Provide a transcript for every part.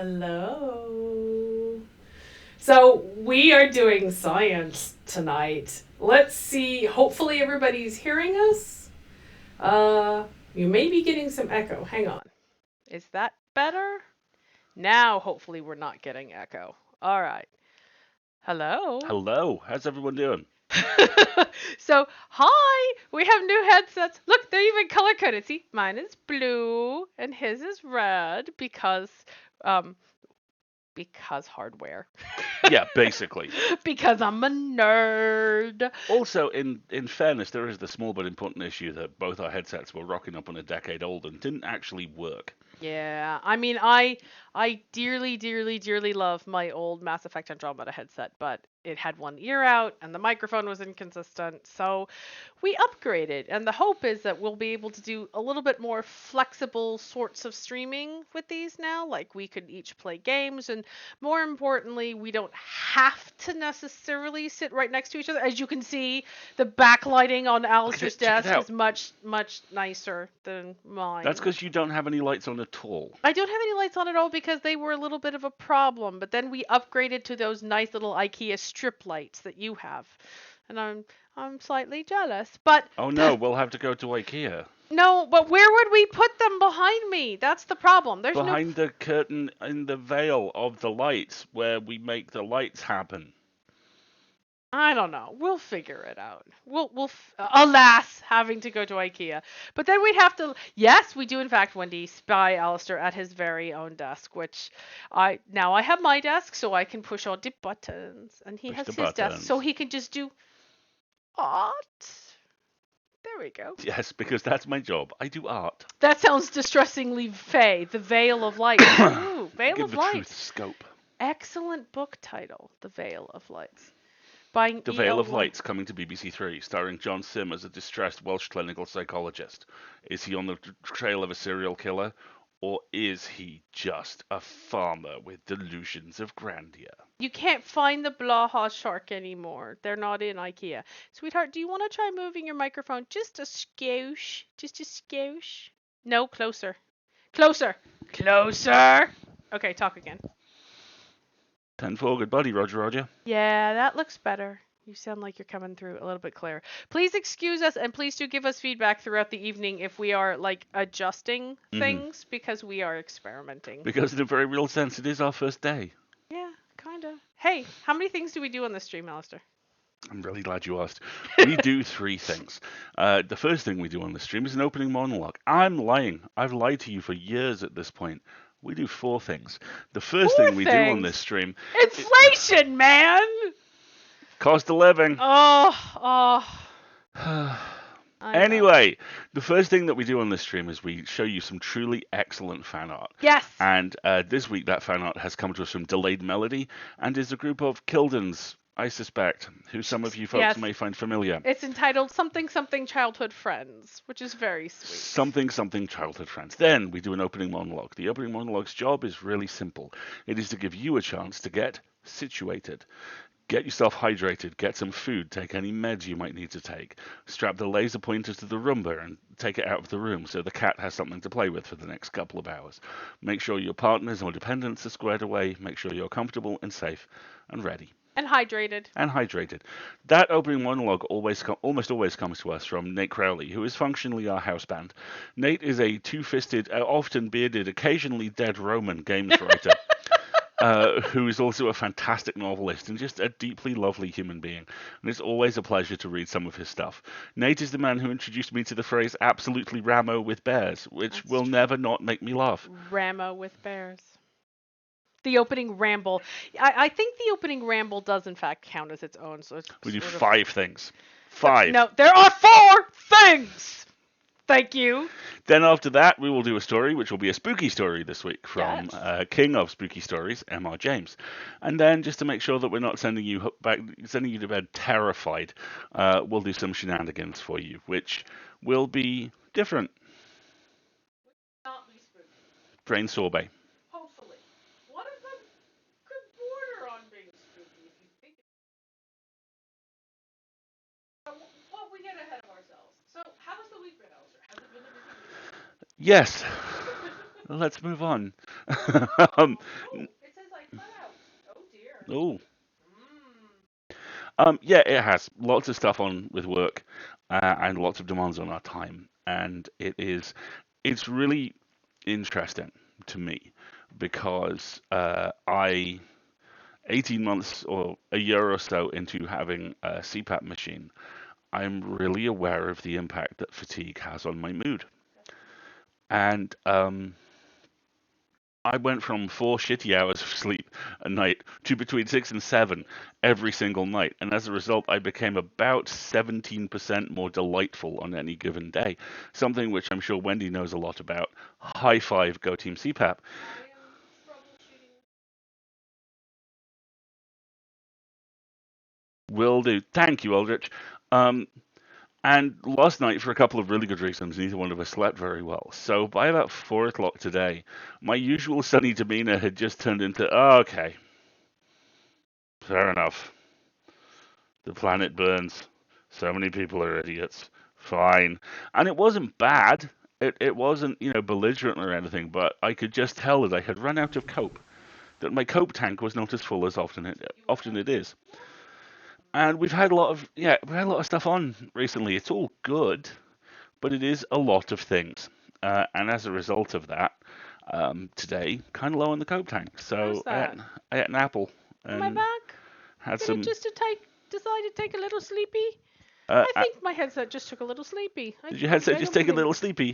Hello. So we are doing science tonight. Let's see. Hopefully everybody's hearing us. You may be getting some echo. Hang on. Is that better? Now hopefully we're not getting echo. All right. Hello. Hello, how's everyone doing? So, hi, we have new headsets. Look, they're even color coded. See, mine is blue and his is red um because hardware. Yeah, basically. Because I'm a nerd. Also, in fairness, there is the small but important issue that both our headsets were rocking up on a decade old and didn't actually work. Yeah, I mean, I dearly, dearly, dearly love my old Mass Effect Andromeda headset, but it had one ear out and the microphone was inconsistent, so we upgraded. And the hope is that we'll be able to do a little bit more flexible sorts of streaming with these now. Like we could each play games, and more importantly, we don't have to necessarily sit right next to each other. As you can see, the backlighting on Look at Alistair's it, check it desk out. is much, much nicer than That's mine. because you don't have any lights on at all. I don't have any lights on at all because they were a little bit of a problem, but then we upgraded to those nice little IKEA strip lights that you have. And I'm slightly jealous. But Oh no, we'll have to go to IKEA. no, but where would we put them behind me? That's the problem. There's no Behind the curtain in the veil of the lights where we make the lights happen. I don't know. We'll figure it out. Alas, having to go to IKEA. But then we'd have to. Yes, we do in fact, Wendy, spy Alistair at his very own desk, which I have my desk, so I can push all the buttons, and he Push has the his desk, so buttons. he can just do art. There we go. Yes, because that's my job. I do art. That sounds distressingly fey. The Veil of Light. Ooh, Veil Give of the truth Light. scope. Excellent book title, The Veil of Lights, by The Veil E.L. of White. Lights coming to BBC Three, starring John Sim as a distressed Welsh clinical psychologist. Is he on the trail of a serial killer, or is he just a farmer with delusions of grandeur? You can't find the Blaha shark anymore. They're not in IKEA. Sweetheart, do you want to try moving your microphone just a skosh? Just a skosh? No, closer. Closer. Closer. Okay, talk again. 10-4, good buddy, Roger Roger. Yeah, that looks better. You sound like you're coming through a little bit clearer. Please excuse us and please do give us feedback throughout the evening if we are like adjusting Hmm. things because we are experimenting. Because in a very real sense, it is our first day. Yeah, kind of. Hey, how many things do we do on the stream, Alistair? I'm really glad you asked. We do three things. The first thing we do on the stream is an opening monologue. I'm lying. I've lied to you for years at this point. We do four things. The first Four thing we do on this things. stream, Inflation, man. cost of living. Oh, I know. Anyway, the first thing that we do on this stream is we show you some truly excellent fan art. Yes. And this week, that fan art has come to us from Delayed Melody and is a group of Kildens, I suspect, who some of you folks Yes. may find familiar. It's entitled Something Something Childhood Friends, which is very sweet. Something childhood friends. Then we do an opening monologue. The opening monologue's job is really simple. It is to give you a chance to get situated. Get yourself hydrated, get some food, take any meds you might need to take. Strap the laser pointer to the Roomba and take it out of the room so the cat has something to play with for the next couple of hours. Make sure your partners or dependents are squared away. Make sure you're comfortable and safe and ready. And hydrated. And hydrated. That opening monologue almost always comes to us from Nate Crowley, who is functionally our house band. Nate is a two-fisted, often bearded, occasionally dead Roman games writer. Who is also a fantastic novelist and just a deeply lovely human being. And it's always a pleasure to read some of his stuff. Nate is the man who introduced me to the phrase absolutely Ramo with bears, which That's will true. never not make me laugh. Ramo with bears. The opening ramble. I think the opening ramble does in fact count as its own. So it's We do sort of... 5 things. 5. No, there are 4 things. Thank you. Then after that, we will do a story, which will be a spooky story this week from Yes. King of Spooky Stories, M.R. James. And then, just to make sure that we're not sending you to bed terrified, we'll do some shenanigans for you, which will be different. Not be spooky. Brain sorbet. Hopefully. One of them could border on being spooky if you think. Well, we get ahead of ourselves. So, how has the week been, Alistair? Has it been the busy week? Yes, let's move on. Oh, um, it says I cut out. Oh dear. oh, Mm. yeah, it has lots of stuff on with work, and lots of demands on our time, and it's really interesting to me because I 18 months or a year or so into having a CPAP machine, I'm really aware of the impact that fatigue has on my mood. And I went from 4 shitty hours of sleep a night to between 6 and 7 every single night. And as a result, I became about 17% more delightful on any given day. Something which I'm sure Wendy knows a lot about. High five, Go Team CPAP. I am troubleshooting. Will do. Thank you, Aldrich. Um, And last night, for a couple of really good reasons, neither one of us slept very well. So by about 4 o'clock today, my usual sunny demeanor had just turned into, oh, okay, fair enough. The planet burns. So many people are idiots. Fine. And it wasn't bad. It wasn't, belligerent or anything, but I could just tell that I had run out of cope. That my cope tank was not as full as often it is. And we've had a lot of stuff on recently. It's all good, but it is a lot of things. And as a result of that, today, kind of low on the coke tank. How's So that? I ate an apple Am I and back? had Did it some. just decide to take a little sleepy? Uh, I uh, think my headset just took a little sleepy. did your headset I just don't take a believe. little sleepy?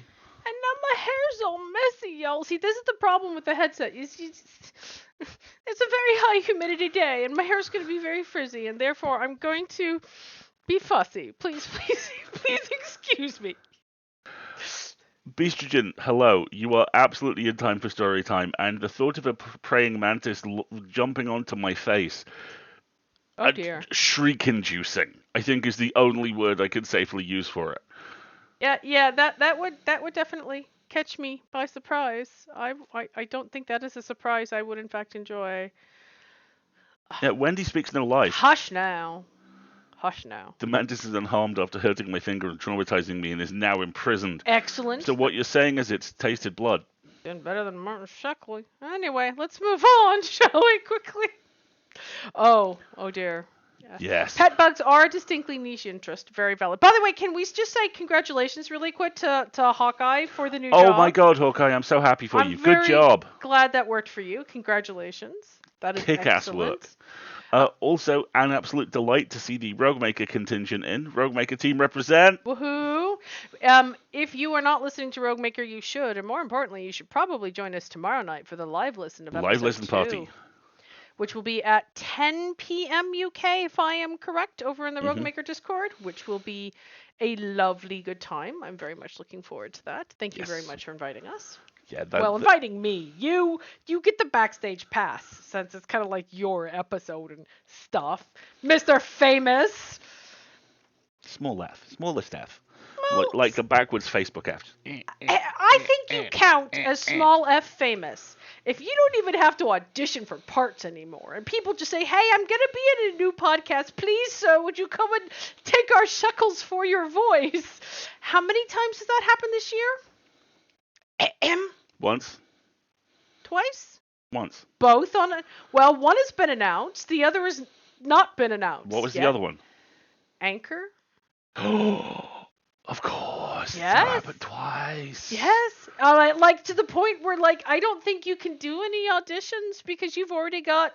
And now my hair's all messy, y'all. See, this is the problem with the headset. It's a very high humidity day, and my hair's going to be very frizzy, and therefore I'm going to be fussy. Please, please, please excuse me. Beastrogen, hello. You are absolutely in time for story time, and the thought of a praying mantis jumping onto my face, Oh dear. shriek-inducing, I think is the only word I could safely use for it. Yeah. That would definitely catch me by surprise. I don't think that is a surprise I would in fact enjoy. Yeah, Wendy speaks no lies. Hush now. Hush now. The mantis is unharmed after hurting my finger and traumatizing me and is now imprisoned. So Excellent. what you're saying is it's tasted blood. Doing better than Martin Sheckley. Anyway, let's move on, shall we, quickly? Oh dear. Yes. Yes. Pet bugs are a distinctly niche interest. Very valid. By the way, can we just say congratulations really quick to Hawkeye for the new Oh job? my God, Hawkeye, I'm so happy for I'm you. Good very job. glad that worked for you. Congratulations. That is Kick-ass work. excellent. Uh, Also, an absolute delight to see the Rogue Maker contingent in. Rogue Maker team represent. Woohoo! If you are not listening to Rogue Maker, you should, and more importantly, you should probably join us tomorrow night for the live listen of Live episode listen 2. party. Which will be at 10 p.m. UK, if I am correct, over in the Rogue Mhm. Maker Discord, which will be a lovely good time. I'm very much looking forward to that. Thank you very Yes. much for inviting us. Yeah, Well, inviting me. You get the backstage pass, since it's kind of like your episode and stuff. Mr. Famous. small F. Smallest F. Well, Like the backwards Facebook F. I think you count as small F famous if you don't even have to audition for parts anymore, and people just say, "Hey, I'm gonna be in a new podcast. Please, sir, would you come and take our shekels for your voice?" How many times has that happened this year? Once. Twice? Once. Both on a, well, one has been announced. The other has not been announced. What was yet. the other one? Anchor. Of course. Yes. That happened twice. Yes. Like to the point where I don't think you can do any auditions because you've already got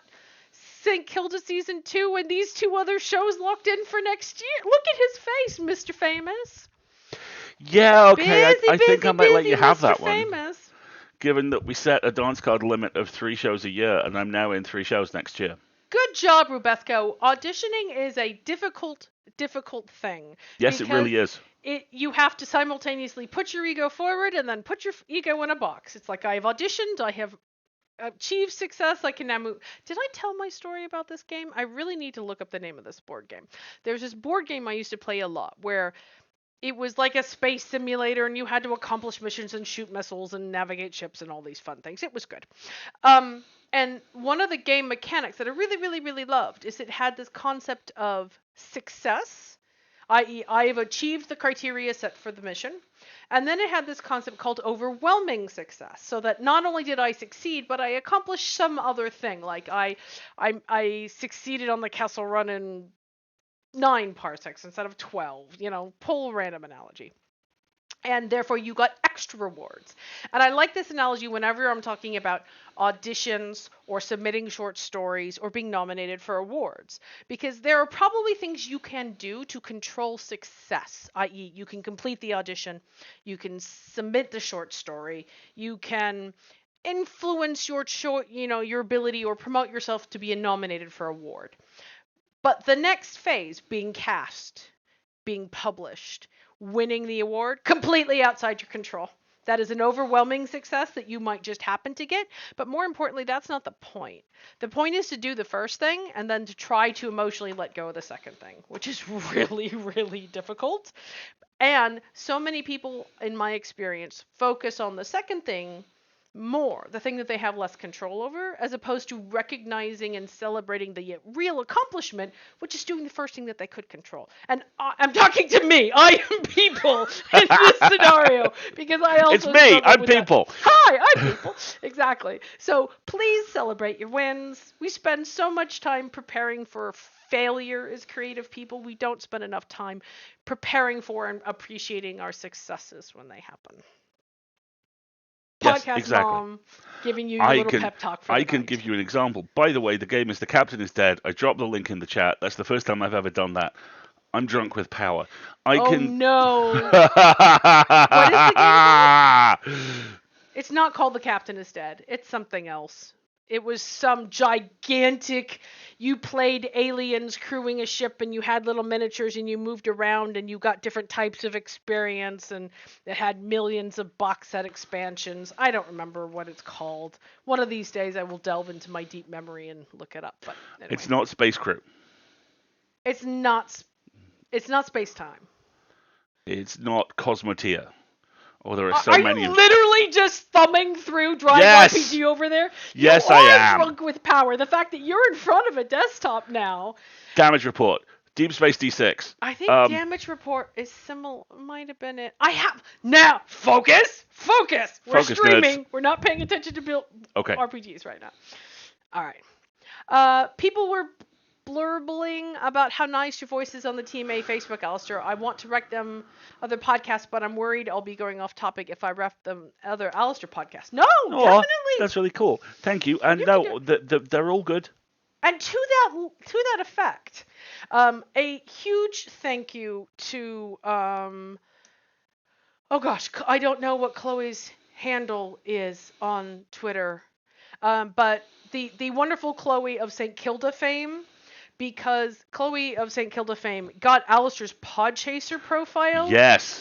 St. Kilda season 2 and these 2 other shows locked in for next year. Look at his face, Mr. Famous. Yeah, okay. Busy, I think I might let busy, you have Mr. that one. Famous. Given that we set a dance card limit of 3 shows a year, and I'm now in 3 shows next year. Good job, Rubesco. Auditioning is a difficult thing. Yes, it really is. You have to simultaneously put your ego forward and then put your ego in a box. It's like, I have auditioned, I have achieved success, I can now move. Did I tell my story about this game? I really need to look up the name of this board game. There's this board game I used to play a lot where it was like a space simulator and you had to accomplish missions and shoot missiles and navigate ships and all these fun things. It was good. And one of the game mechanics that I really, really, really loved is it had this concept of success. i.e., I've achieved the criteria set for the mission. And then it had this concept called overwhelming success, so that not only did I succeed, but I accomplished some other thing. Like I succeeded on the Kessel Run in 9 parsecs instead of 12. Pull random analogy. And therefore you got extra rewards. And I like this analogy whenever I'm talking about auditions or submitting short stories or being nominated for awards, because there are probably things you can do to control success, i.e., you can complete the audition, you can submit the short story, you can influence your ability or promote yourself to be nominated for award. But the next phase, being cast, being published, winning the award, completely outside your control. That is an overwhelming success that you might just happen to get. But more importantly, that's not the point. The point is to do the first thing and then to try to emotionally let go of the second thing, which is really, really difficult. And so many people, in my experience, focus on the second thing more, the thing that they have less control over, as opposed to recognizing and celebrating the real accomplishment, which is doing the first thing that they could control. And I'm talking to me. I am people in this scenario, because I also It's me. I'm people. That. Hi, I'm people. Exactly. So please celebrate your wins. We spend so much time preparing for failure as creative people. We don't spend enough time preparing for and appreciating our successes when they happen. Yes, Podcast exactly. Mom giving you your little pep talk for the I can night. give you an example. By the way, the game is The Captain is Dead. I dropped the link in the chat. That's the first time I've ever done that. I'm drunk with power. No. What is the game called? It's not called The Captain is Dead. It's something else. It was some gigantic, you played aliens crewing a ship and you had little miniatures and you moved around and you got different types of experience, and it had millions of box set expansions. I don't remember what it's called. One of these days I will delve into my deep memory and look it up. But anyway. It's not Space Crew. It's not Space Time. It's not Cosmotea. Oh, there are so many. Are you literally just thumbing through Drive RPG over there? Yes, I am. Drunk with power. The fact that you're in front of a desktop now. Damage Report. Deep Space D6. I think Damage Report is similar. Might have been it. I have now. Focus. We're streaming. Nerds. We're not paying attention to RPGs right now. All right. People were blurbling about how nice your voice is on the TMA Facebook, Alasdair. I want to rec them other podcasts, but I'm worried I'll be going off topic if I ref them other Alasdair podcasts. No, definitely. That's really cool. Thank you. And they're all good. And to that effect, a huge thank you to oh gosh, I don't know what Chloe's handle is on Twitter, but the wonderful Chloe of St. Kilda fame. Because Chloe of St. Kilda fame got Alasdair's Podchaser profile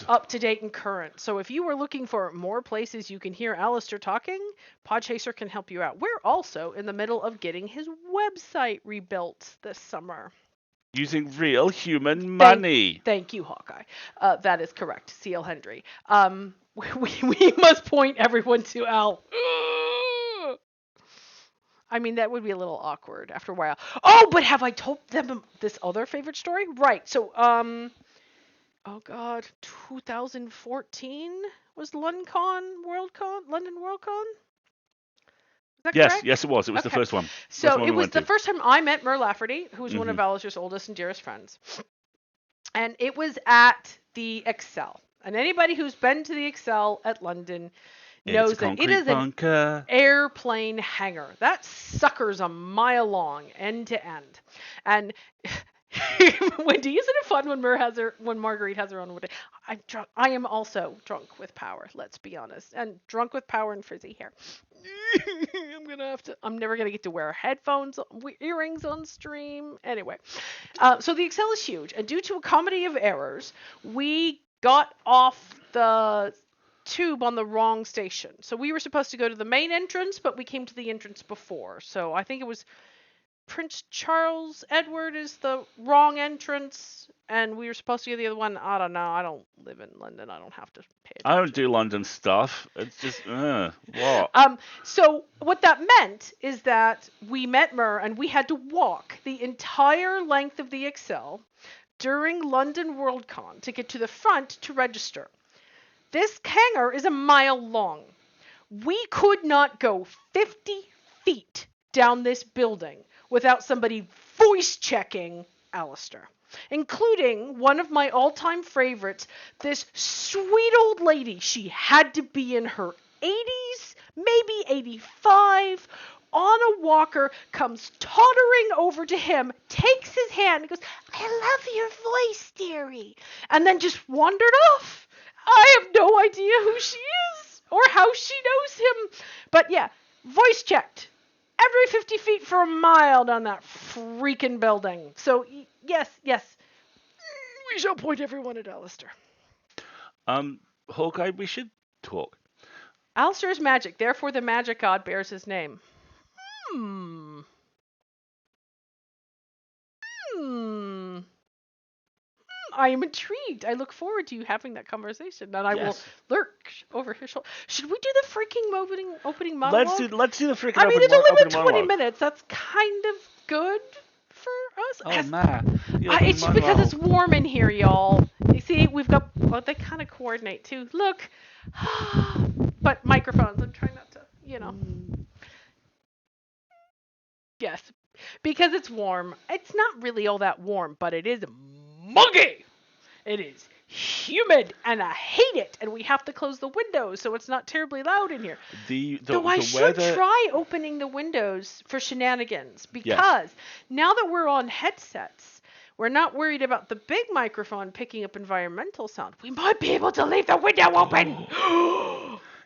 up to date and current. So if you were looking for more places you can hear Alasdair talking, Podchaser can help you out. We're also in the middle of getting his website rebuilt this summer. Using real human money. Thank you, Hawkeye. That is correct, C.L. Hendry. We must point everyone to Al. I mean, that would be a little awkward after a while. Oh, but have I told them this other favorite story? Right. So, oh God, 2014 was London Worldcon? Is that correct? Yes, it was. It was the first one. So it was the first time I met Mer Lafferty, who was one of Alasdair's oldest and dearest friends. And it was at the Excel. And anybody who's been to the Excel at London knows that it is an airplane hangar. That sucker's a mile long, end to end. And Wendy, isn't it fun when Marguerite has her own one day? I'm drunk. I am also drunk with power. Let's be honest, and drunk with power and frizzy hair. I'm never gonna get to wear headphones, earrings on stream. Anyway, so the Excel is huge, and due to a comedy of errors, we got off the tube on the wrong station. So we were supposed to go to the main entrance, but we came to the entrance before. So I think it was Prince Charles Edward is the wrong entrance, and we were supposed to get the other one. I don't know. I don't live in London. I don't have to pay attention. I don't do London stuff. It's just, what? So what that meant is that we met Mer, and we had to walk the entire length of the Excel during London Worldcon to get to the front to register. This hangar is a mile long. We could not go 50 feet down this building without somebody voice checking Alasdair, including one of my all-time favorites, this sweet old lady. She had to be in her 80s, maybe 85, on a walker, comes tottering over to him, takes his hand, and goes, "I love your voice, dearie," and then just wandered off. I have no idea who she is or how she knows him. But yeah, voice checked every 50 feet for a mile down that freaking building. So yes, we shall point everyone at Alasdair. Hawkeye, we should talk. Alasdair is magic, therefore the magic god bears his name. Hmm. I am intrigued. I look forward to you having that conversation, and I will lurk over his shoulder. Should we do the freaking opening monologue? Let's do the freaking. I mean, it's only been 20 monologue. minutes. That's kind of good for us. Oh man, it's just because it's warm in here, y'all. You see, we've got. Well, they kind of coordinate too. Look, but microphones. I'm trying not to, Yes, because it's warm. It's not really all that warm, but it is muggy. It is humid, and I hate it. And we have to close the windows so it's not terribly loud in here. Though I should try opening the windows for shenanigans, because now that we're on headsets, we're not worried about the big microphone picking up environmental sound. We might be able to leave the window open.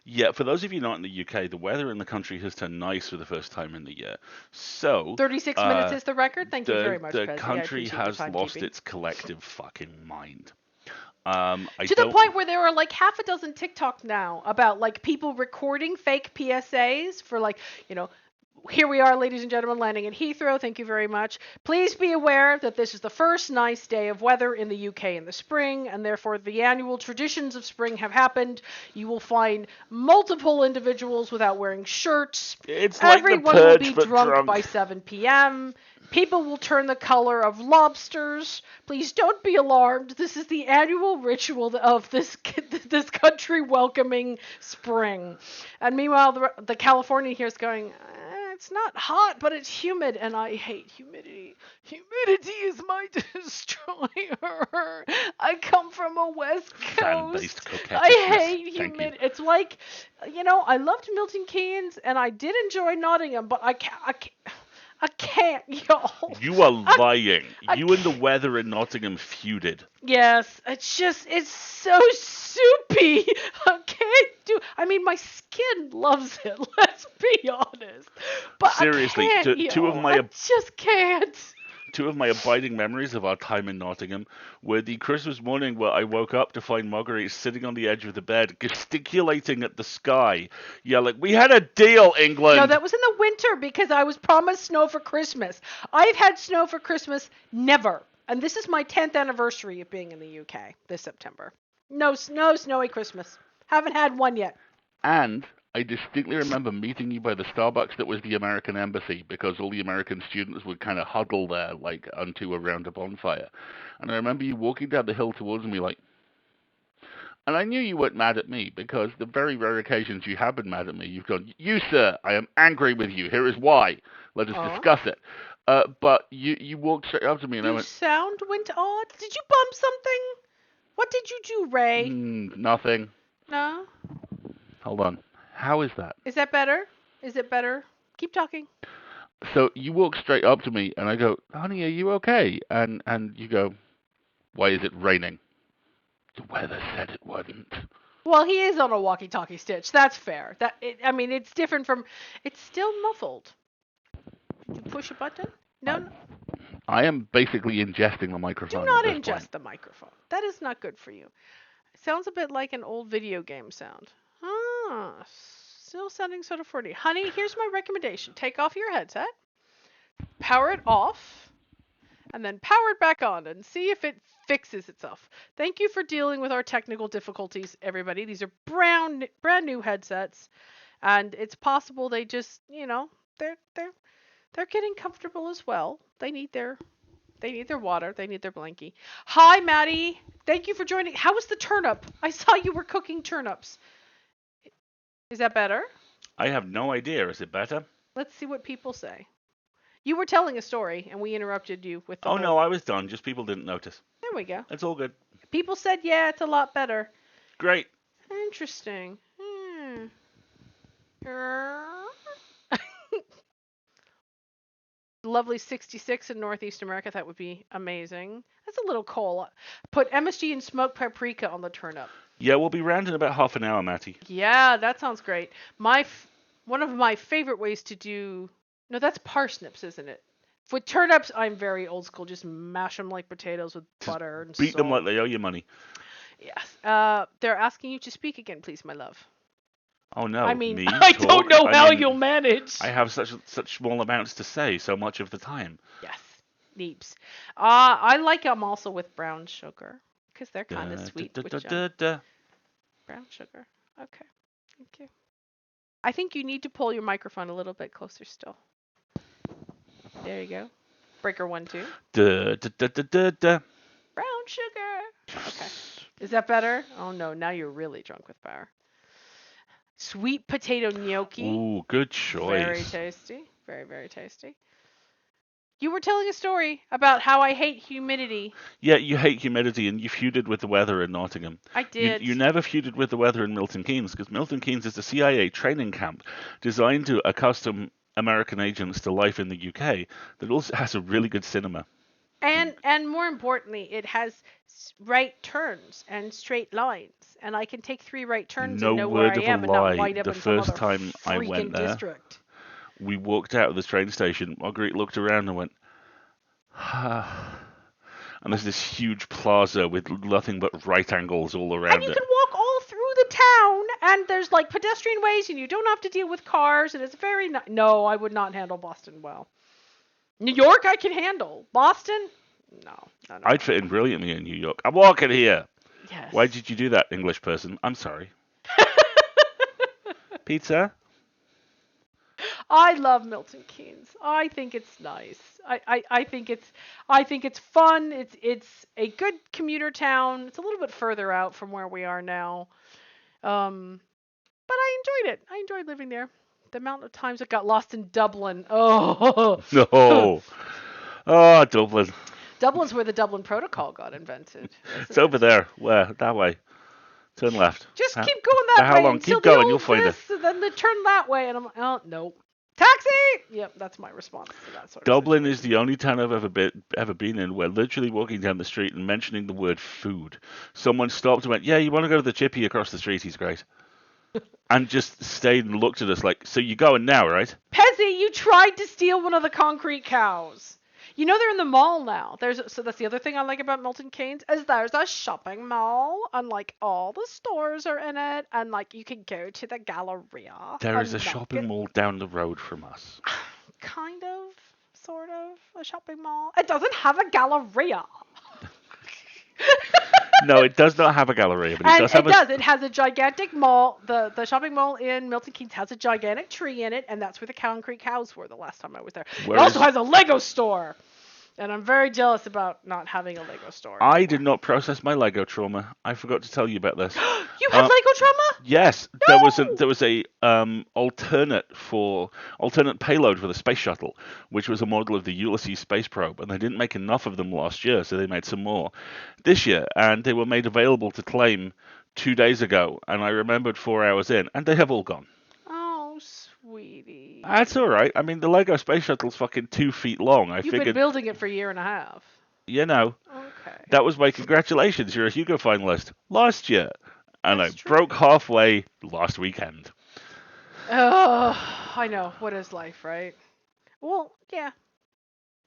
Yeah, for those of you not in the UK, the weather in the country has turned nice for the first time in the year. So 36 minutes is the record. Thank you very much. The country has lost its collective fucking mind. To the point where there are like half a dozen TikTok now about like people recording fake PSAs for like, here we are, ladies and gentlemen, landing at Heathrow. Thank you very much. Please be aware that this is the first nice day of weather in the UK in the spring, and therefore the annual traditions of spring have happened. You will find multiple individuals without wearing shirts. It's like Everyone will be drunk by 7 p.m. People will turn the color of lobsters. Please don't be alarmed. This is the annual ritual of this country welcoming spring. And meanwhile, the Californian here is going, it's not hot, but it's humid, and I hate humidity. Humidity is my destroyer. I come from a West Coast. I hate humidity. It's like, I loved Milton Keynes, and I did enjoy Nottingham, but I can't, y'all. You are lying. You and the weather in Nottingham feuded. Yes, it's so soupy. I can't do. I mean, my skin loves it. Let's be honest. But seriously, I just can't. Two of my abiding memories of our time in Nottingham were the Christmas morning where I woke up to find Marguerite sitting on the edge of the bed, gesticulating at the sky, yelling, "We had a deal, England!" No, that was in the winter because I was promised snow for Christmas. I've had snow for Christmas never. And this is my 10th anniversary of being in the UK this September. No snowy Christmas. Haven't had one yet. And I distinctly remember meeting you by the Starbucks that was the American embassy, because all the American students would kind of huddle there, like around a bonfire. And I remember you walking down the hill towards me like, and I knew you weren't mad at me, because the very rare occasions you have been mad at me, you've gone, "You, sir, I am angry with you. Here is why. Let us discuss it." But you walked straight up to me and I went, sound went odd. Did you bump something? What did you do, Ray? Nothing. No? Hold on. How is that? Is that better? Is it better? Keep talking. So you walk straight up to me and I go, "Honey, are you okay?" And you go, "Why is it raining?" "The weather said it wouldn't." Well, he is on a walkie-talkie, Stitch. That's fair. It's different from... It's still muffled. Did you push a button? No. I am basically ingesting the microphone. Do not ingest the microphone. That is not good for you. It sounds a bit like an old video game sound. Still sounding sort of 40. Honey, here's my recommendation. Take off your headset, power it off, and then power it back on and see if it fixes itself. Thank you for dealing with our technical difficulties, everybody. These are brand new headsets, and it's possible they just, they're getting comfortable as well. They need their They need their water. They need their blankie. Hi, Maddie. Thank you for joining. How was the turnip? I saw you were cooking turnips. Is that better? I have no idea. Is it better? Let's see what people say. You were telling a story, and we interrupted you with the Oh whole. no, I was done. Just people didn't notice. There we go. It's all good. People said, yeah, it's a lot better. Great. Interesting. Lovely 66 in Northeast America. That would be amazing. That's a little coal. Put MSG and smoked paprika on the turnip. Yeah, we'll be round in about half an hour, Matty. Yeah, that sounds great. One of my favorite ways to do. No, that's parsnips, isn't it? With turnips, I'm very old school. Just mash them like potatoes with butter and Beat salt. them like they owe you money. Yes. They're asking you to speak again, please, my love. Oh no, I mean, me I talk? don't know how mean, you'll manage. I have such small amounts to say so much of the time. Yes, neeps. I like them also with brown sugar because they're kind of sweet with brown sugar. Okay, thank you. I think you need to pull your microphone a little bit closer still. There you go. Breaker 1, 2. Brown sugar. Okay. Is that better? Oh no, now you're really drunk with power. Sweet potato gnocchi. Ooh, good choice. Very tasty. Very, very tasty. You were telling a story about how I hate humidity. Yeah, you hate humidity and you feuded with the weather in Nottingham. I did. You never feuded with the weather in Milton Keynes because Milton Keynes is a CIA training camp designed to accustom American agents to life in the UK that also has a really good cinema. And more importantly, it has right turns and straight lines. And I can take 3 right turns and know where I am and not wind up in some other freaking district. We walked out of the train station. Marguerite looked around and went, ah. And there's this huge plaza with nothing but right angles all around it. And you can walk all through the town, and there's like pedestrian ways, and you don't have to deal with cars, and it's very No, I would not handle Boston well. New York, I can handle. Boston, no. I'd fit in brilliantly in New York. I'm walking here. Yes. Why did you do that, English person? I'm sorry. Pizza? I love Milton Keynes. I think it's nice. I think it's fun. It's a good commuter town. It's a little bit further out from where we are now. But I enjoyed it. I enjoyed living there. The amount of times I got lost in Dublin. Oh. No. Oh, Dublin. Dublin's where the Dublin Protocol got invented. It's over there. Where? That way. Turn left. Just keep going that way. How long? Keep going. You'll find it. And then they turn that way, and I'm like, oh no. Taxi! Yep, that's my response to that sort of Dublin is the only town I've ever been in where literally walking down the street and mentioning the word food, someone stopped and went, yeah, you want to go to the chippy across the street? He's great. And just stayed and looked at us like, so you're going now, right? Pezzy, you tried to steal one of the concrete cows. You know they're in the mall now. So that's the other thing I like about Milton Keynes is there's a shopping mall and like all the stores are in it and like you can go to the Galleria. There is a shopping mall down the road from us. Kind of, sort of, a shopping mall. It doesn't have a Galleria. No, it does not have a Galleria, but it does. It has a gigantic mall. The shopping mall in Milton Keynes has a gigantic tree in it, and that's where the concrete cows were the last time I was there. It also has a Lego store. And I'm very jealous about not having a Lego store. I did not process my Lego trauma. I forgot to tell you about this. You had Lego trauma? Yes, No! there was a alternate payload for the space shuttle, which was a model of the Ulysses space probe, and they didn't make enough of them last year, so they made some more this year, and they were made available to claim 2 days ago, and I remembered 4 hours in, and they have all gone. Oh, sweetie. That's all right. I mean, the Lego space shuttle's fucking 2 feet long. You've been building it for a year and a half. You know. Okay. That was my congratulations. You're a Hugo finalist last year. And That's I true. broke halfway last weekend. Oh, I know. What is life, right? Well, yeah.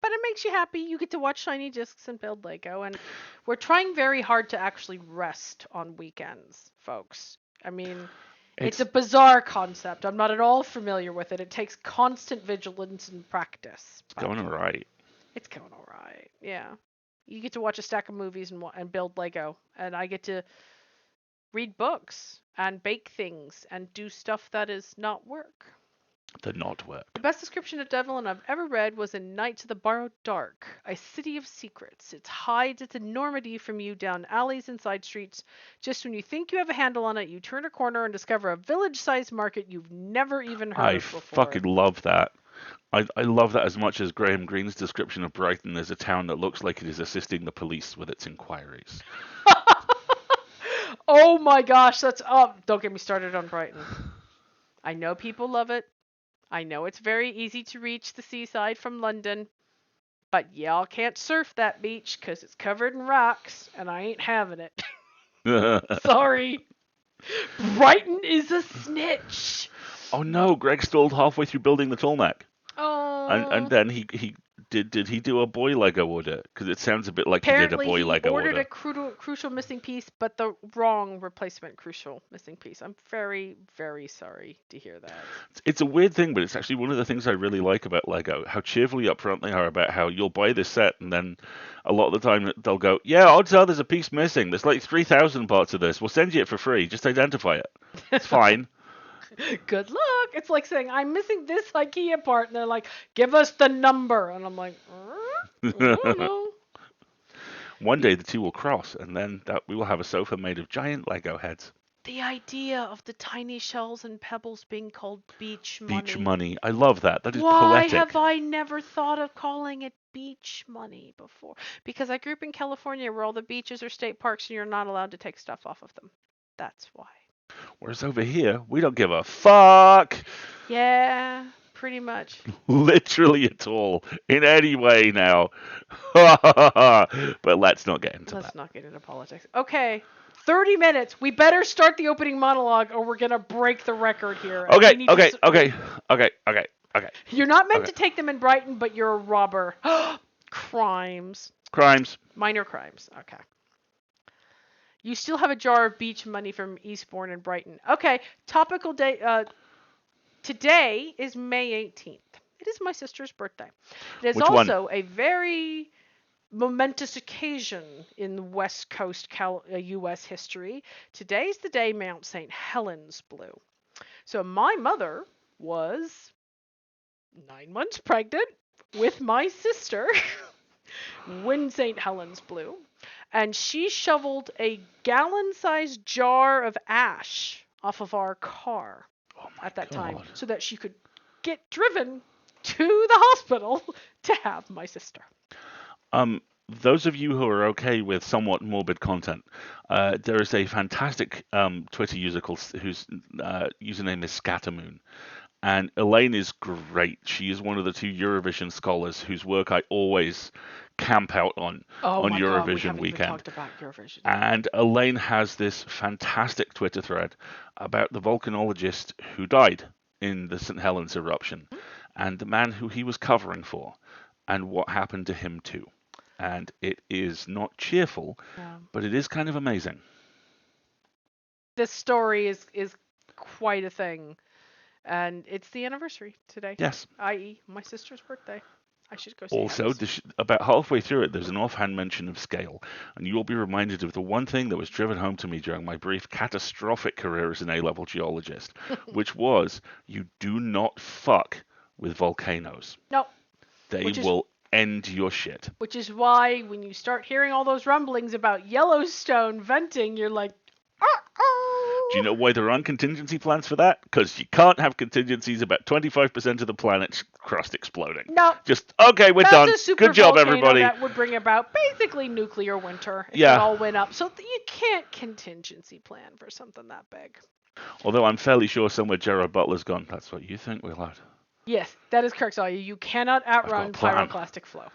But it makes you happy. You get to watch shiny discs and build Lego. And we're trying very hard to actually rest on weekends, folks. I mean, it's a bizarre concept. I'm not at all familiar with it. It takes constant vigilance and practice. It's going all right. It's going all right. Yeah. You get to watch a stack of movies and build Lego. And I get to read books and bake things and do stuff that is not work. The not work. The best description of Devlin I've ever read was in Nights of the Borrowed Dark, a city of secrets. It hides its enormity from you down alleys and side streets. Just when you think you have a handle on it, you turn a corner and discover a village-sized market you've never even heard I of before. fucking love that. I love that as much as Graham Greene's description of Brighton as a town that looks like it is assisting the police with its inquiries. Oh my gosh, that's up. Don't get me started on Brighton. I know people love it. I know it's very easy to reach the seaside from London, but y'all can't surf that beach because it's covered in rocks, and I ain't having it. Sorry. Brighton is a snitch. Oh no, Greg stalled halfway through building the Tallneck. Oh. And then he did he do a boy Lego order? Because it sounds a bit like Apparently he did a boy Lego ordered order. a crucial missing piece, but the wrong replacement crucial missing piece. I'm very, very sorry to hear that. It's a weird thing, but it's actually one of the things I really like about Lego. How cheerfully upfront they are about how you'll buy this set, and then a lot of the time they'll go, "Yeah, odds are there's a piece missing. There's like 3,000 parts of this. We'll send you it for free. Just identify it. It's fine." Good luck. It's like saying, I'm missing this IKEA part. And they're like, give us the number. And I'm like, I don't know. One day the two will cross, and then we will have a sofa made of giant Lego heads. The idea of the tiny shells and pebbles being called beach money. Beach money. I love that. That is Why poetic. have I never thought of calling it beach money before? Because I grew up in California where all the beaches are state parks and you're not allowed to take stuff off of them. That's why. Whereas over here, we don't give a fuck. Yeah, pretty much. Literally at all. In any way now. But let's not get into that. Let's not get into politics. Okay. 30 minutes. We better start the opening monologue or we're going to break the record here. Okay. You're not meant to take them in Brighton, but you're a robber. Crimes. Minor crimes. Okay. You still have a jar of beach money from Eastbourne and Brighton. Okay, topical day. Today is May 18th. It is my sister's birthday. It is Which also one? a very momentous occasion in West Coast U.S. history. Today is the day Mount St. Helens blew. So my mother was 9 months pregnant with my sister when St. Helens blew. And she shoveled a gallon-sized jar of ash off of our car at that time so that she could get driven to the hospital to have my sister. Those of you who are okay with somewhat morbid content, there is a fantastic Twitter user whose username is Scattermoon. And Elaine is great. She is one of the two Eurovision scholars whose work I always camp out on Eurovision weekend. Even talked about Eurovision. And Elaine has this fantastic Twitter thread about the volcanologist who died in the St. Helens eruption and the man who he was covering for and what happened to him too. And it is not cheerful, but it is kind of amazing. This story is quite a thing. And it's the anniversary today. Yes. I.e., my sister's birthday. I should go see Also, about halfway through it, there's an offhand mention of scale, and you will be reminded of the one thing that was driven home to me during my brief catastrophic career as an A-level geologist, which was you do not fuck with volcanoes. No. They will end your shit. Which is why when you start hearing all those rumblings about Yellowstone venting, you're like, Do you know why there aren't contingency plans for that? Because you can't have contingencies about 25% of the planet's crust exploding. No. Just, okay, we're done. Good job, everybody. That would bring about basically nuclear winter if it all went up. So you can't contingency plan for something that big. Although I'm fairly sure somewhere Gerard Butler's gone, that's what you think, we'll have. Yes, that is correct, Sawyer. You cannot outrun pyroclastic flow.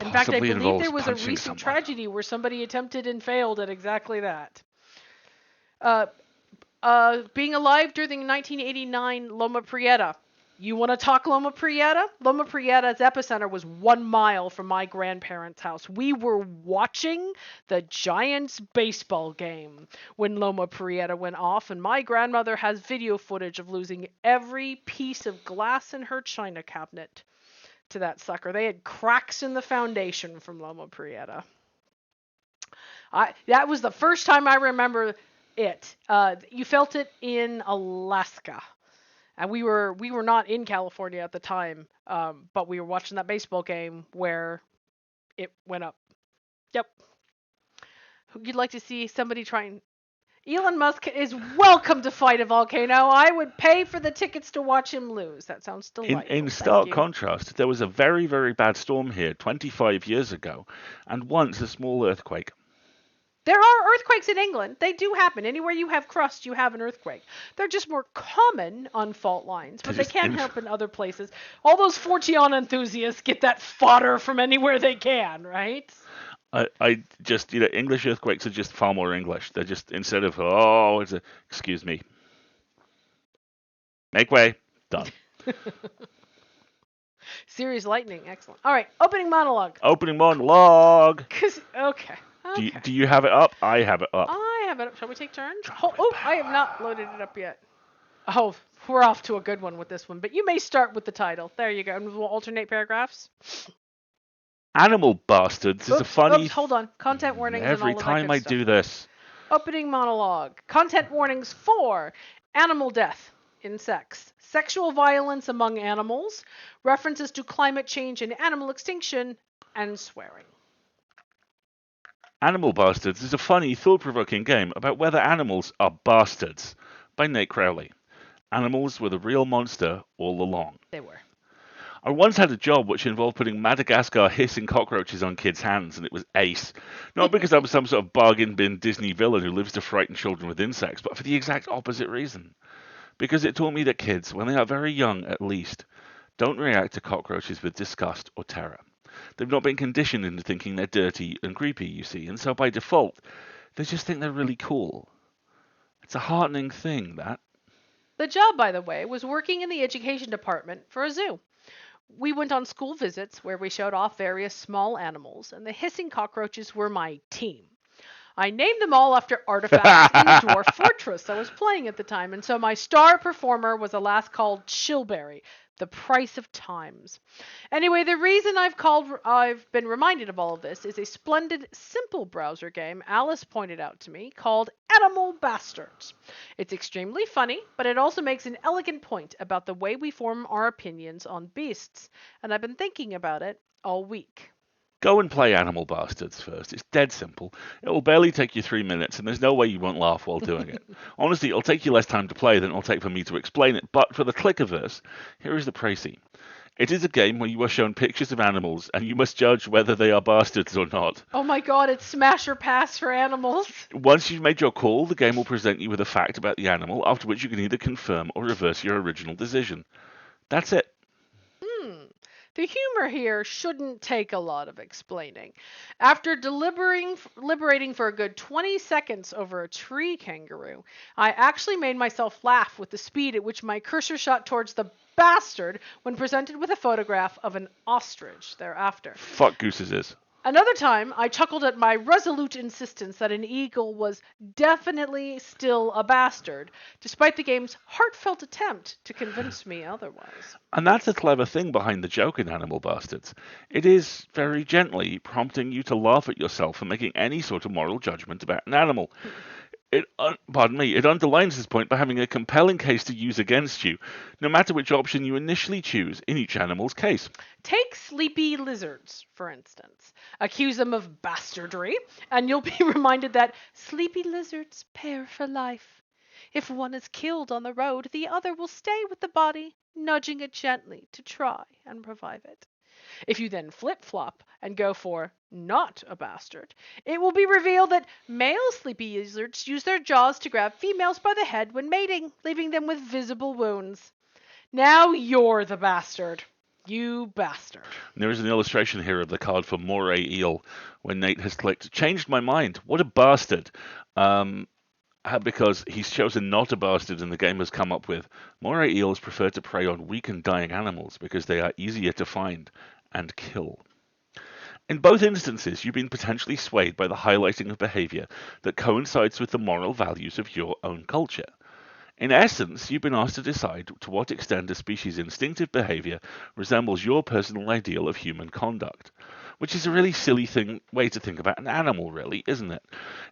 In fact, I believe there was a recent tragedy where somebody attempted and failed at exactly that. Being alive during 1989 Loma Prieta. You want to talk Loma Prieta? Loma Prieta's epicenter was 1 mile from my grandparents' house. We were watching the Giants baseball game when Loma Prieta went off, and my grandmother has video footage of losing every piece of glass in her china cabinet to that sucker. They had cracks in the foundation from Loma Prieta. That was the first time I remember it. You felt it in Alaska. And we were not in California at the time, but we were watching that baseball game where it went up. Yep. You'd like to see somebody trying. Elon Musk is welcome to fight a volcano. I would pay for the tickets to watch him lose. That sounds In delightful. Thank stark you. contrast, there was a very, very bad storm here 25 years ago, and once a small earthquake. There are earthquakes in England. They do happen. Anywhere you have crust, you have an earthquake. They're just more common on fault lines, They're but they just can help in other places. All those Fortean enthusiasts get that fodder from anywhere they can, right? I just, English earthquakes are just far more English. They're just, instead of, oh, excuse me, make way, done. Series lightning, excellent. All right, opening monologue. Opening monologue. Okay. Do you have it up? I have it up. I have it up. Shall we take turns? I have not loaded it up yet. Oh, we're off to a good one with this one, but you may start with the title. There you go. And we'll alternate paragraphs. Animal Bastards is a funny. Oops, hold on. Content warnings and all Every of that time good I stuff. do this. Opening monologue. Content warnings for animal death in sex, sexual violence among animals, references to climate change and animal extinction, and swearing. Animal Bastards is a funny, thought-provoking game about whether animals are bastards, by Nate Crowley. Animals were the real monster all along. They were. I once had a job which involved putting Madagascar hissing cockroaches on kids' hands, and it was ace. Not because I was some sort of bargain bin Disney villain who lives to frighten children with insects, but for the exact opposite reason. Because it taught me that kids, when they are very young at least, don't react to cockroaches with disgust or terror. They've not been conditioned into thinking they're dirty and creepy, you see, and so by default, they just think they're really cool. It's a heartening thing, that. The job, by the way, was working in the education department for a zoo. We went on school visits where we showed off various small animals, and the hissing cockroaches were my team. I named them all after artifacts in the dwarf fortress I was playing at the time, and so my star performer was a lass called Chillberry, the price of times. Anyway, the reason I've been reminded of all of this is a splendid, simple browser game Alice pointed out to me called Animal Bastards. It's extremely funny, but it also makes an elegant point about the way we form our opinions on beasts, and I've been thinking about it all week. Go and play Animal Bastards first. It's dead simple. It will barely take you 3 minutes, and there's no way you won't laugh while doing it. Honestly, it'll take you less time to play than it'll take for me to explain it, but for the clickerverse, here is the précis. It is a game where you are shown pictures of animals, and you must judge whether they are bastards or not. Oh my god, it's smash or pass for animals. Once you've made your call, the game will present you with a fact about the animal, after which you can either confirm or reverse your original decision. That's it. The humor here shouldn't take a lot of explaining. After deliberating for a good 20 seconds over a tree kangaroo, I actually made myself laugh with the speed at which my cursor shot towards the bastard when presented with a photograph of an ostrich thereafter. Fuck gooses is. Another time, I chuckled at my resolute insistence that an eagle was definitely still a bastard, despite the game's heartfelt attempt to convince me otherwise. And that's the clever thing behind the joke in Animal Bastards. It is, very gently, prompting you to laugh at yourself for making any sort of moral judgment about an animal. It underlines this point by having a compelling case to use against you, no matter which option you initially choose in each animal's case. Take sleepy lizards, for instance. Accuse them of bastardry, and you'll be reminded that sleepy lizards pair for life. If one is killed on the road, the other will stay with the body, nudging it gently to try and revive it. If you then flip-flop and go for not a bastard, it will be revealed that male sleepy lizards use their jaws to grab females by the head when mating, leaving them with visible wounds. Now you're the bastard. You bastard. There is an illustration here of the card for Moray Eel when Nate has clicked, changed my mind, what a bastard. Because he's chosen not a bastard and the game has come up with Moray eels prefer to prey on weak and dying animals because they are easier to find and kill. In both instances, you've been potentially swayed by the highlighting of behavior that coincides with the moral values of your own culture. In essence, you've been asked to decide to what extent a species' instinctive behavior resembles your personal ideal of human conduct. which is a really silly way to think about an animal, really, isn't it?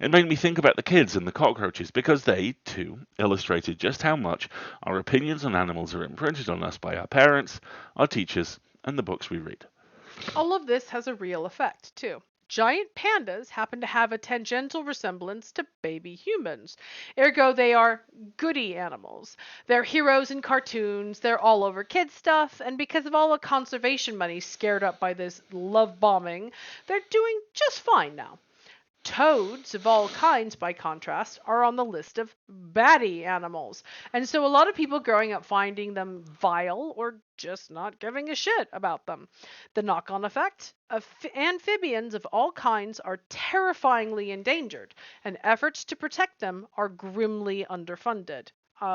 It made me think about the kids and the cockroaches because they, too, illustrated just how much our opinions on animals are imprinted on us by our parents, our teachers, and the books we read. All of this has a real effect, too. Giant pandas happen to have a tangential resemblance to baby humans. Ergo, they are goody animals. They're heroes in cartoons, they're all over kids' stuff, and because of all the conservation money scared up by this love bombing, they're doing just fine now. Toads of all kinds, by contrast, are on the list of batty animals. And so a lot of people growing up finding them vile or just not giving a shit about them. The knock on effect of amphibians of all kinds are terrifyingly endangered, and efforts to protect them are grimly underfunded.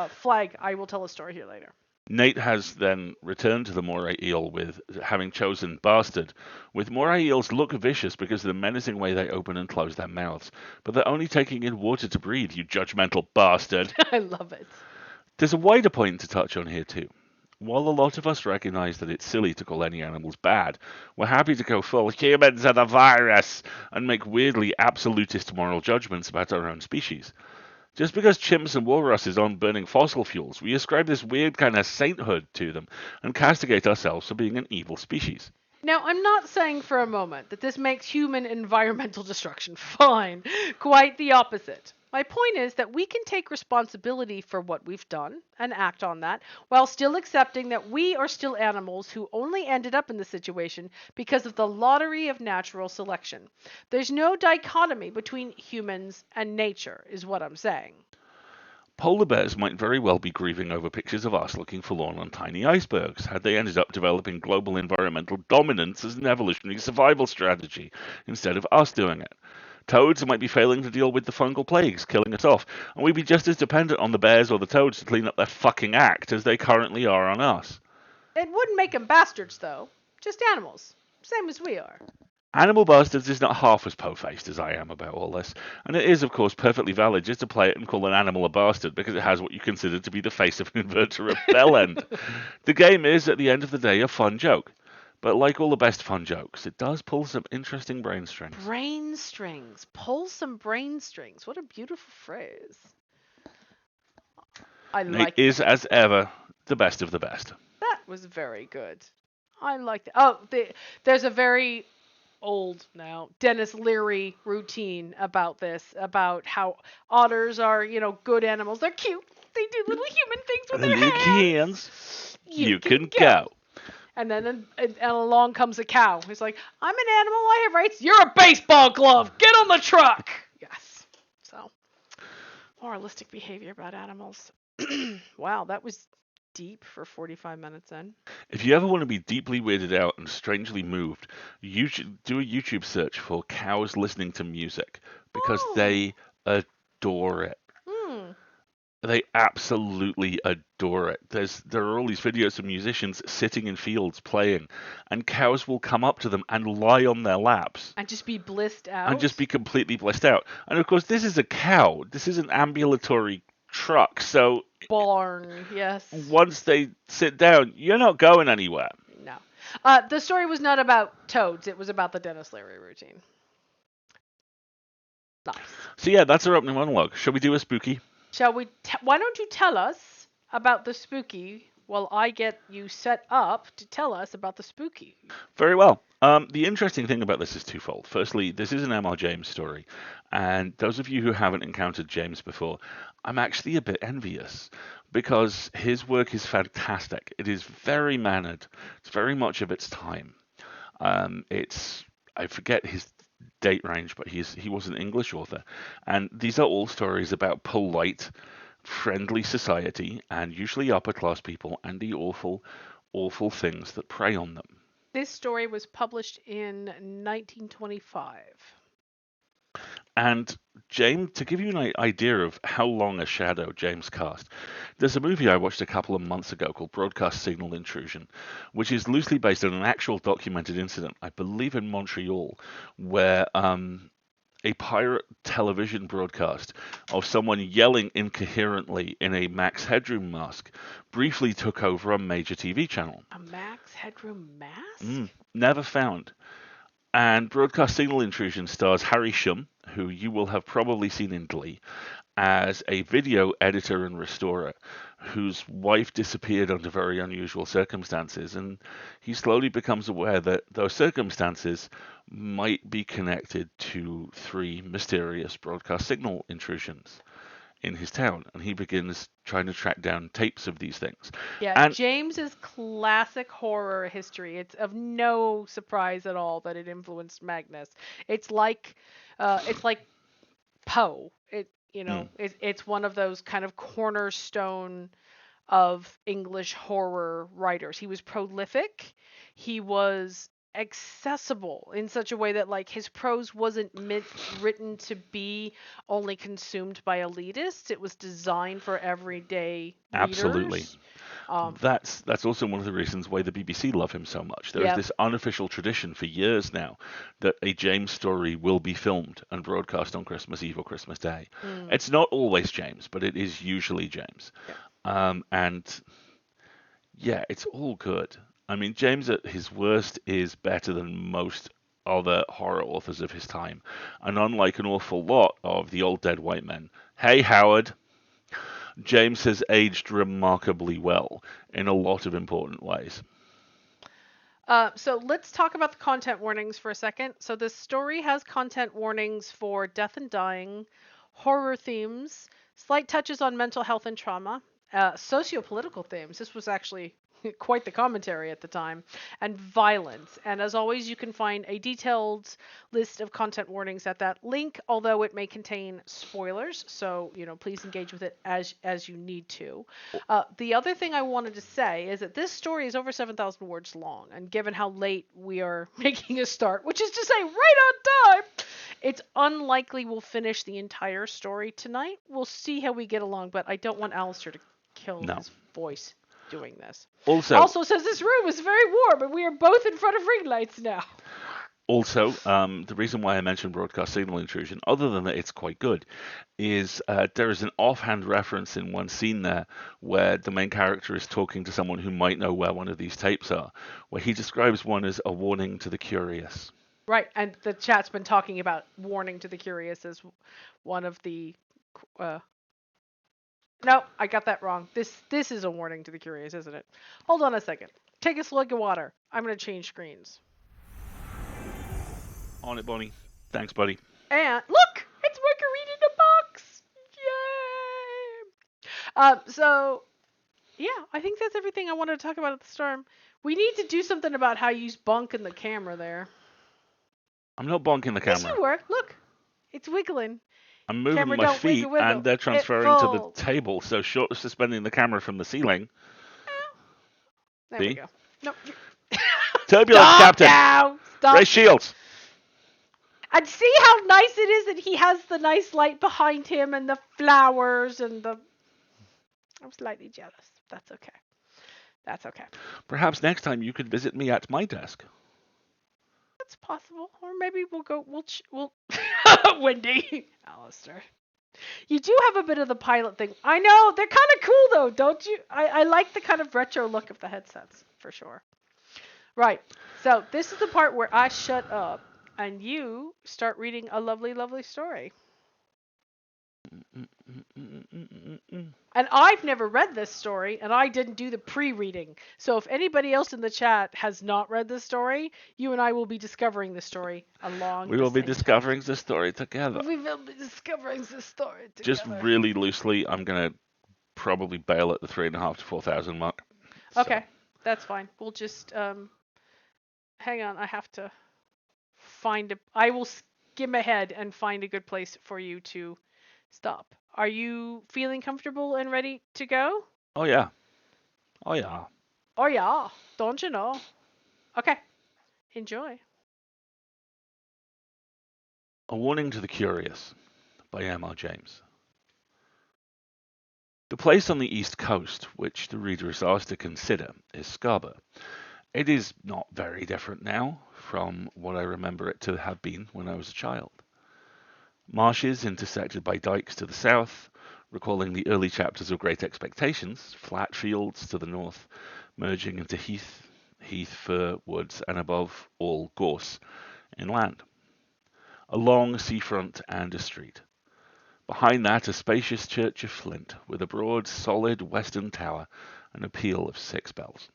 Flag, I will tell a story here later. Nate has then returned to the moray eel with having chosen bastard. With moray eels look vicious because of the menacing way they open and close their mouths, but they're only taking in water to breathe, you judgmental bastard. I love it. There's a wider point to touch on here too. While a lot of us recognize that it's silly to call any animals bad, we're happy to go full humans are the virus and make weirdly absolutist moral judgments about our own species. Just because chimps and walruses aren't burning fossil fuels, we ascribe this weird kind of sainthood to them and castigate ourselves for being an evil species. Now, I'm not saying for a moment that this makes human environmental destruction fine. Quite the opposite. My point is that we can take responsibility for what we've done and act on that while still accepting that we are still animals who only ended up in this situation because of the lottery of natural selection. There's no dichotomy between humans and nature, is what I'm saying. Polar bears might very well be grieving over pictures of us looking forlorn on tiny icebergs, had they ended up developing global environmental dominance as an evolutionary survival strategy, instead of us doing it. Toads might be failing to deal with the fungal plagues killing us off, and we'd be just as dependent on the bears or the toads to clean up their fucking act as they currently are on us. It wouldn't make them bastards, though. Just animals. Same as we are. Animal Bastards is not half as po-faced as I am about all this, and it is, of course, perfectly valid just to play it and call an animal a bastard because it has what you consider to be the face of an invertebrate bell end. The game is, at the end of the day, a fun joke. But like all the best fun jokes, it does pull some interesting brain strings. Brain strings. Pull some brain strings. What a beautiful phrase. I like Nate is, as ever, the best of the best. that. Was very good. I like that. Oh, there's a very old now Dennis Leary routine about this, about how otters are, good animals. They're cute. They do little human things with their hands. You can go. And then and along comes a cow. He's like, I'm an animal. I have rights. You're a baseball glove. Get on the truck. Yes. So, moralistic behavior about animals. Wow, that was deep for 45 minutes in. If you ever want to be deeply weirded out and strangely moved, you should do a YouTube search for cows listening to music because they adore it. They absolutely adore it. There are all these videos of musicians sitting in fields playing, and cows will come up to them and lie on their laps. And just be blissed out. And just be completely blissed out. And of course, this is a cow. This is an ambulatory truck. So barn, yes. Once they sit down, you're not going anywhere. No. The story was not about toads. It was about the Dennis Leary routine. Nice. So yeah, that's our opening monologue. Shall we do a spooky? Shall we? Why don't you tell us about the spooky while I get you set up to tell us about the spooky? Very well. The interesting thing about this is twofold. Firstly, this is an M.R. James story, and those of you who haven't encountered James before, I'm actually a bit envious because his work is fantastic. It is very mannered. It's very much of its time. I forget his date range, but he was an English author, and these are all stories about polite, friendly society and usually upper class people and the awful, awful things that prey on them. This story was published in 1925. And James, to give you an idea of how long a shadow James cast, there's a movie I watched a couple of months ago called Broadcast Signal Intrusion, which is loosely based on an actual documented incident, I believe in Montreal, where a pirate television broadcast of someone yelling incoherently in a Max Headroom mask briefly took over a major TV channel. A Max Headroom mask? Never found. And Broadcast Signal Intrusion stars Harry Shum, who you will have probably seen in Glee, as a video editor and restorer whose wife disappeared under very unusual circumstances, and he slowly becomes aware that those circumstances might be connected to three mysterious broadcast signal intrusions in his town, and he begins trying to track down tapes of these things. Yeah, And James's classic horror history. It's of no surprise at all that it influenced Magnus. It's like Poe. mm, It's one of those kind of cornerstone of English horror writers. He was prolific. He was accessible in such a way that like his prose wasn't written to be only consumed by elitists. It was designed for everyday absolutely. readers. Um, That's also one of the reasons why the BBC love him so much. There is yep. this unofficial tradition for years now that a James story will be filmed and broadcast on Christmas Eve or Christmas Day. Mm, It's not always James, but it is usually James. yeah. And yeah, it's all good. I mean, James at his worst is better than most other horror authors of his time. And unlike an awful lot of the old dead white men, hey, Howard, James has aged remarkably well in a lot of important ways. So let's talk about the content warnings for a second. So this story has content warnings for death and dying, horror themes, slight touches on mental health and trauma, socio-political themes. This was actually quite the commentary at the time, and violence. And as always, you can find a detailed list of content warnings at that link, although it may contain spoilers. So, please engage with it as you need to. The other thing I wanted to say is that this story is over 7,000 words long, and given how late we are making a start, which is to say right on time, it's unlikely we'll finish the entire story tonight. We'll see how we get along, but I don't want Alasdair to kill No. his voice doing this. Also says this room is very warm, and we are both in front of ring lights now. the reason why I mentioned broadcast signal intrusion, other than that it's quite good, is there is an offhand reference in one scene there where the main character is talking to someone who might know where one of these tapes are, where he describes one as a warning to the curious. Right, and the chat's been talking about warning to the curious as one of the. No, I got that wrong. This is a warning to the curious, isn't it? Hold on a second. Take a slug of water. I'm gonna change screens. On it, Bonnie. Thanks, buddy. And look, it's Marguerite in a box. Yay! So yeah, I think that's everything I wanted to talk about at the storm. We need to do something about how you bonk in the camera there. I'm not bonking the Yes, camera. you were. Look, it's wiggling. I'm moving Camera my don't feet wiggle, wiggle. and they're It transferring to the falls. table, so short of suspending the camera from the ceiling. There See? we go. No. Turbulence, Stop Captain! now! Stop. Raise shields! And see how nice it is that he has the nice light behind him and the flowers and the... I'm slightly jealous. That's okay. That's okay. Perhaps next time you could visit me at my desk. That's possible. Or maybe we'll Wendy. Alasdair. You do have a bit of the pilot thing. I know. They're kind of cool, though, don't you? I like the kind of retro look of the headsets, for sure. Right. So this is the part where I shut up and you start reading a lovely, lovely story. And I've never read this story, and I didn't do the pre-reading. So if anybody else in the chat has not read this story, you and I will be discovering the story along. We will be discovering the story together. We will be discovering the story together. Just really loosely, I'm going to probably bail at the 3,500 to 4,000 mark. Okay, that's fine. We'll just hang on. I have to find a. I will skim ahead and find a good place for you to stop. Are you feeling comfortable and ready to go? Oh yeah. Oh yeah. Oh yeah. Don't you know? Okay. Enjoy. A Warning to the Curious by M.R. James. The place on the east coast which the reader is asked to consider is Scarborough. It is not very different now from what I remember it to have been when I was a child. Marshes intersected by dikes to the south, recalling the early chapters of Great Expectations, flat fields to the north, merging into heath, fir, woods, and above all gorse, inland. A long seafront and a street. Behind that, a spacious church of flint, with a broad, solid western tower and a peal of 6 bells.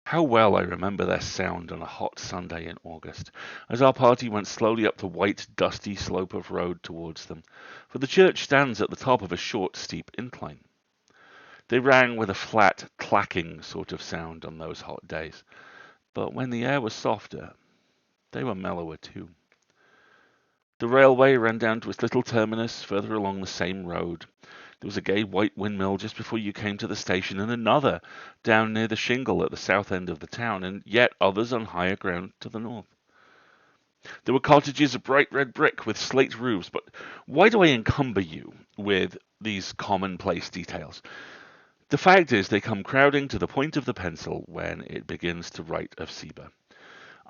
How well I remember their sound on a hot Sunday in August, as our party went slowly up the white, dusty slope of road towards them, for the church stands at the top of a short, steep incline. They rang with a flat, clacking sort of sound on those hot days, but when the air was softer, they were mellower too. The railway ran down to its little terminus further along the same road. There was a gay white windmill just before you came to the station, and another down near the shingle at the south end of the town, and yet others on higher ground to the north. There were cottages of bright red brick with slate roofs, but why do I encumber you with these commonplace details? The fact is they come crowding to the point of the pencil when it begins to write of Seba.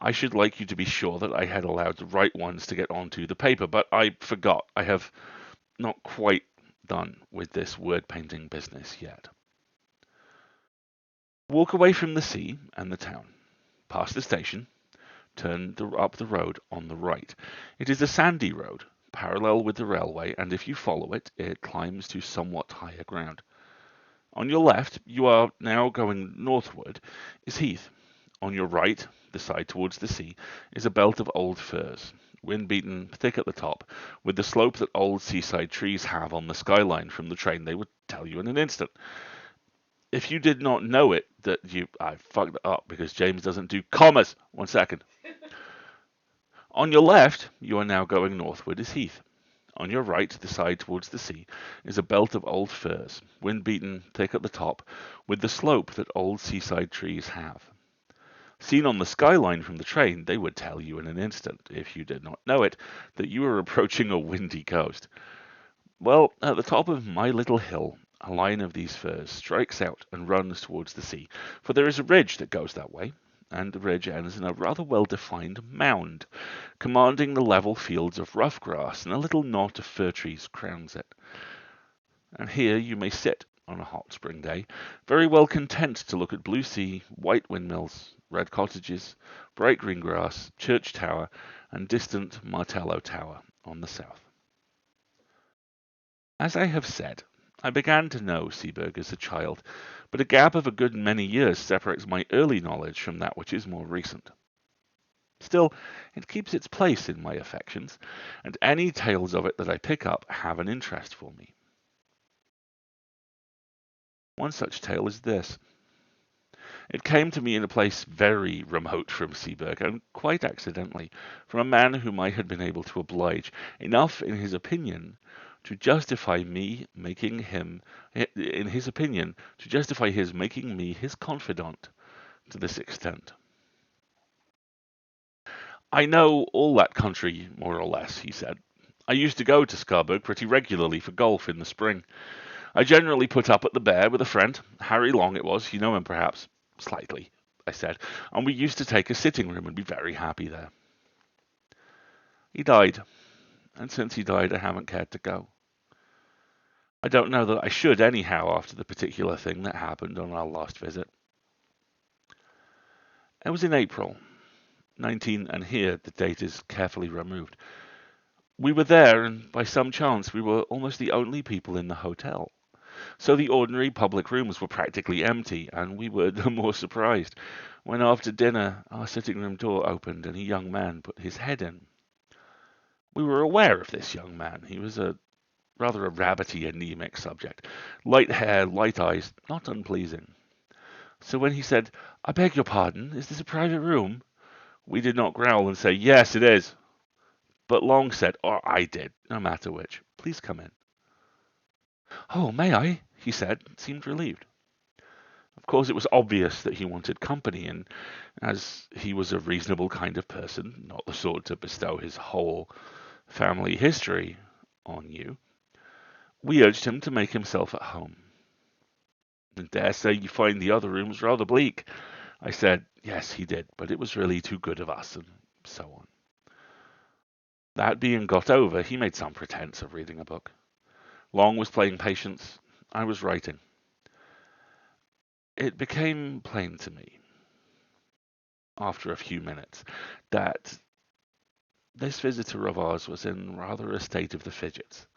I should like you to be sure that I had allowed the right ones to get onto the paper, but I forgot. I have not quite done with this word painting business yet. Walk away from the sea and the town. Past the station, turn up the road on the right. It is a sandy road, parallel with the railway, and if you follow it, it climbs to somewhat higher ground. On your left, you are now going northward, is heath. On your right, the side towards the sea, is a belt of old firs, wind-beaten, thick at the top, with the slope that old seaside trees have on the skyline from the train. They would tell you in an instant. If you did not know it, I fucked it up because James doesn't do commas. 1 second. On your left, you are now going northward, is heath. On your right, the side towards the sea, is a belt of old firs, wind-beaten, thick at the top, with the slope that old seaside trees have. Seen on the skyline from the train, they would tell you in an instant, if you did not know it, that you were approaching a windy coast. Well, at the top of my little hill, a line of these firs strikes out and runs towards the sea, for there is a ridge that goes that way, and the ridge ends in a rather well-defined mound, commanding the level fields of rough grass, and a little knot of fir trees crowns it. And here you may sit on a hot spring day, very well content to look at blue sea, white windmills, red cottages, bright green grass, church tower, and distant Martello Tower on the south. As I have said, I began to know Seaburg as a child, but a gap of a good many years separates my early knowledge from that which is more recent. Still, it keeps its place in my affections, and any tales of it that I pick up have an interest for me. One such tale is this. It came to me in a place very remote from Seaburg, and quite accidentally, from a man whom I had been able to oblige, enough in his opinion to justify me making him, in his opinion, to justify his making me his confidant to this extent. I know all that country, more or less, he said. I used to go to Scarborough pretty regularly for golf in the spring. I generally put up at the Bear with a friend. Harry Long it was, you know him perhaps. Slightly, I said, and we used to take a sitting room and be very happy there. He died, and since he died I haven't cared to go. I don't know that I should anyhow after the particular thing that happened on our last visit. It was in April, 19, and here the date is carefully removed. We were there, and by some chance we were almost the only people in the hotel. So the ordinary public rooms were practically empty, and we were the more surprised when after dinner our sitting room door opened and a young man put his head in. We were aware of this young man. He was rather a rabbity, anemic subject. Light hair, light eyes, not unpleasing. So when he said, "I beg your pardon, is this a private room?" we did not growl and say, "Yes, it is." But Long said, or I did, no matter which, "Please come in." "Oh, may I?" he said, and seemed relieved. Of course, it was obvious that he wanted company, and as he was a reasonable kind of person, not the sort to bestow his whole family history on you, we urged him to make himself at home. "I dare say you find the other rooms rather bleak." I said, yes, he did, but it was really too good of us, and so on. That being got over, he made some pretense of reading a book. Long was playing patience. I was writing. It became plain to me. after a few minutes, that this visitor of ours was in rather a state of the fidgets,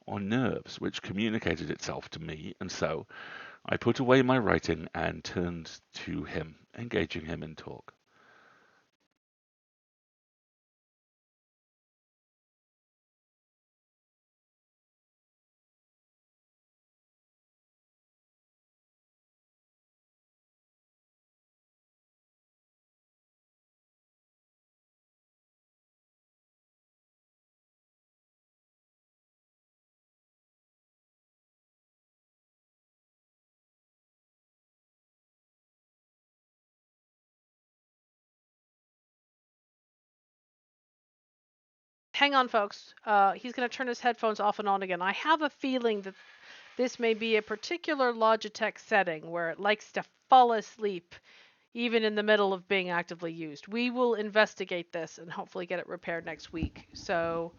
or nerves, which communicated itself to me, and so I put away my writing and turned to him, engaging him in talk. Hang on, folks. He's going to turn his headphones off and on again. I have a feeling that this may be a particular Logitech setting where it likes to fall asleep even in the middle of being actively used. We will investigate this and hopefully get it repaired next week. So,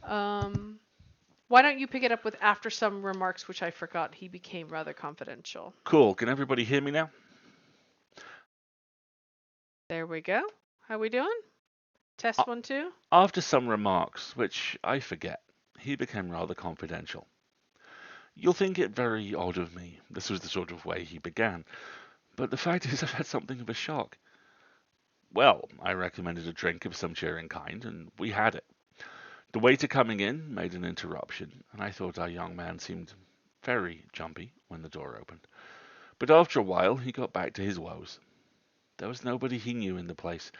why don't you pick it up with after some remarks, which I forgot he became rather confidential. Cool. Can everybody hear me now? There we go. How we doing? Test 1, 2. After some remarks, which I forget, he became rather confidential. You'll think it very odd of me. This was the sort of way he began. But the fact is, I've had something of a shock. Well, I recommended a drink of some cheering kind, and we had it. The waiter coming in made an interruption, and I thought our young man seemed very jumpy when the door opened. But after a while, he got back to his woes. There was nobody he knew in the place,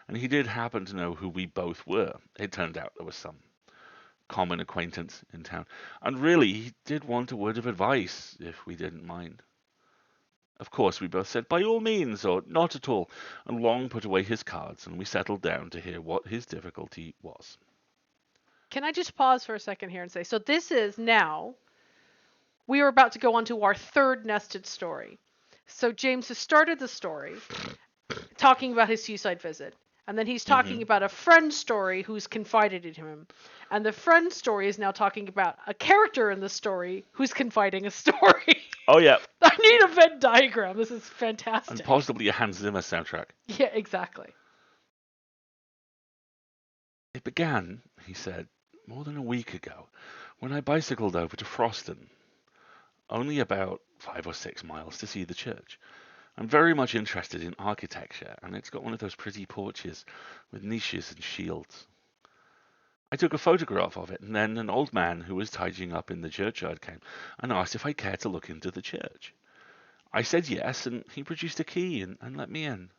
and he did happen to know who we both were. It turned out there was some common acquaintance in town, and really, he did want a word of advice, if we didn't mind. Of course, we both said, by all means, or not at all, and Long put away his cards, and we settled down to hear what his difficulty was. Can I just pause for a second here and say, so this is now, we are about to go on to our third nested story. So James has started the story talking about his seaside visit. And then he's talking about a friend story who's confided in him. And the friend story is now talking about a character in the story who's confiding a story. Oh, yeah. I need a Venn diagram. This is fantastic. And possibly a Hans Zimmer soundtrack. Yeah, exactly. It began, he said, more than a week ago, when I bicycled over to Froston, only about 5 or 6 miles to see the church. I'm very much interested in architecture, and it's got one of those pretty porches with niches and shields. I took a photograph of it, and then an old man who was tidying up in the churchyard came and asked if I cared to look into the church. I said yes, and he produced a key and let me in.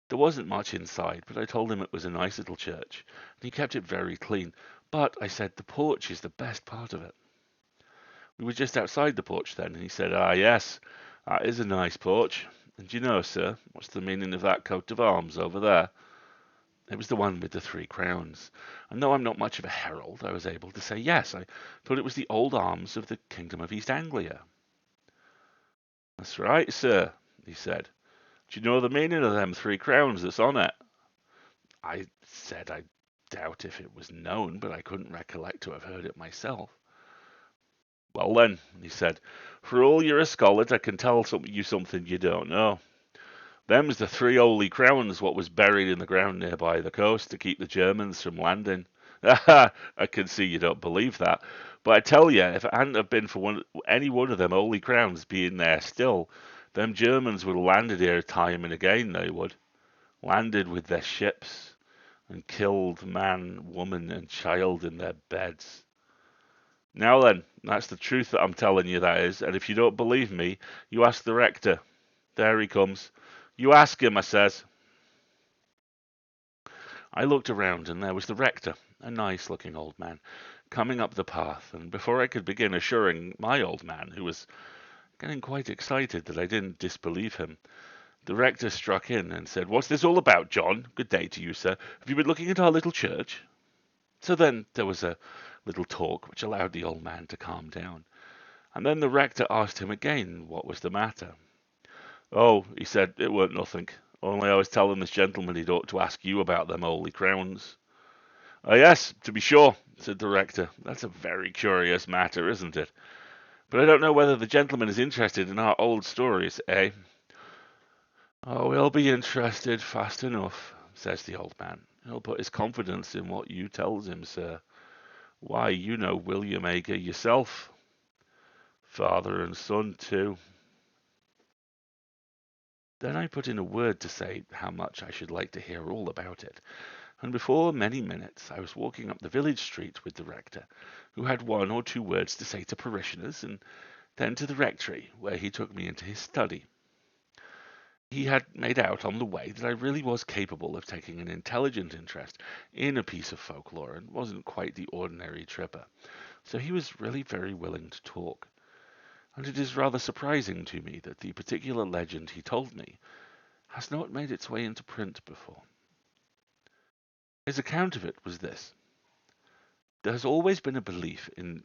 There wasn't much inside, but I told him it was a nice little church, and he kept it very clean. But, I said, the porch is the best part of it. We were just outside the porch then, and he said, ah, yes, that is a nice porch. And do you know, sir, what's the meaning of that coat of arms over there? It was the one with the 3 crowns. And though I'm not much of a herald, I was able to say yes. I thought it was the old arms of the Kingdom of East Anglia. That's right, sir, he said. Do you know the meaning of them 3 crowns that's on it? I said I doubt if it was known, but I couldn't recollect to have heard it myself. Well then, he said, for all you're a scholar, I can tell you something you don't know. Them's the 3 holy crowns what was buried in the ground nearby the coast to keep the Germans from landing. I can see you don't believe that, but I tell you, if it hadn't have been for any one of them holy crowns being there still, them Germans would have landed here time and again, they would. Landed with their ships and killed man, woman, and child in their beds. Now then, that's the truth that I'm telling you, that is, and if you don't believe me, you ask the rector. There he comes. You ask him, I says. I looked around, and there was the rector, a nice-looking old man, coming up the path, and before I could begin assuring my old man, who was getting quite excited that I didn't disbelieve him, the rector struck in and said, what's this all about, John? Good day to you, sir. Have you been looking at our little church? So then there was a little talk, which allowed the old man to calm down. And then the rector asked him again what was the matter. Oh, he said, it weren't nothing. Only I was telling this gentleman he'd ought to ask you about them holy crowns. Yes, to be sure, said the rector. That's a very curious matter, isn't it? But I don't know whether the gentleman is interested in our old stories, eh? Oh, he'll be interested fast enough, says the old man. He'll put his confidence in what you tells him, sir. Why, you know William Ager yourself. Father and son, too. Then I put in a word to say how much I should like to hear all about it, and before many minutes I was walking up the village street with the rector, who had one or two words to say to parishioners, and then to the rectory, where he took me into his study. He had made out on the way that I really was capable of taking an intelligent interest in a piece of folklore and wasn't quite the ordinary tripper, so he was really very willing to talk. And it is rather surprising to me that the particular legend he told me has not made its way into print before. His account of it was this. There has always been a belief in...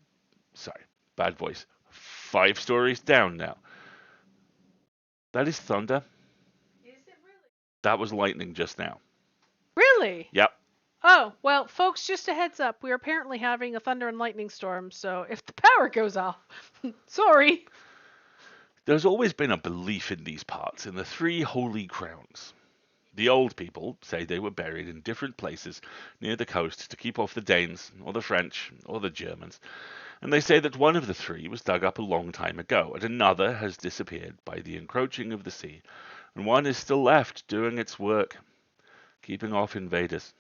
Sorry, bad voice. 5 stories down now. That is thunder. Is it really? That was lightning just now. Really? Yep. Oh, well, folks, just a heads up. We're apparently having a thunder and lightning storm, so if the power goes off, sorry. There's always been a belief in these parts in the 3 holy crowns. The old people say they were buried in different places near the coast to keep off the Danes, or the French, or the Germans, and they say that one of the 3 was dug up a long time ago, and another has disappeared by the encroaching of the sea, and one is still left doing its work, keeping off invaders.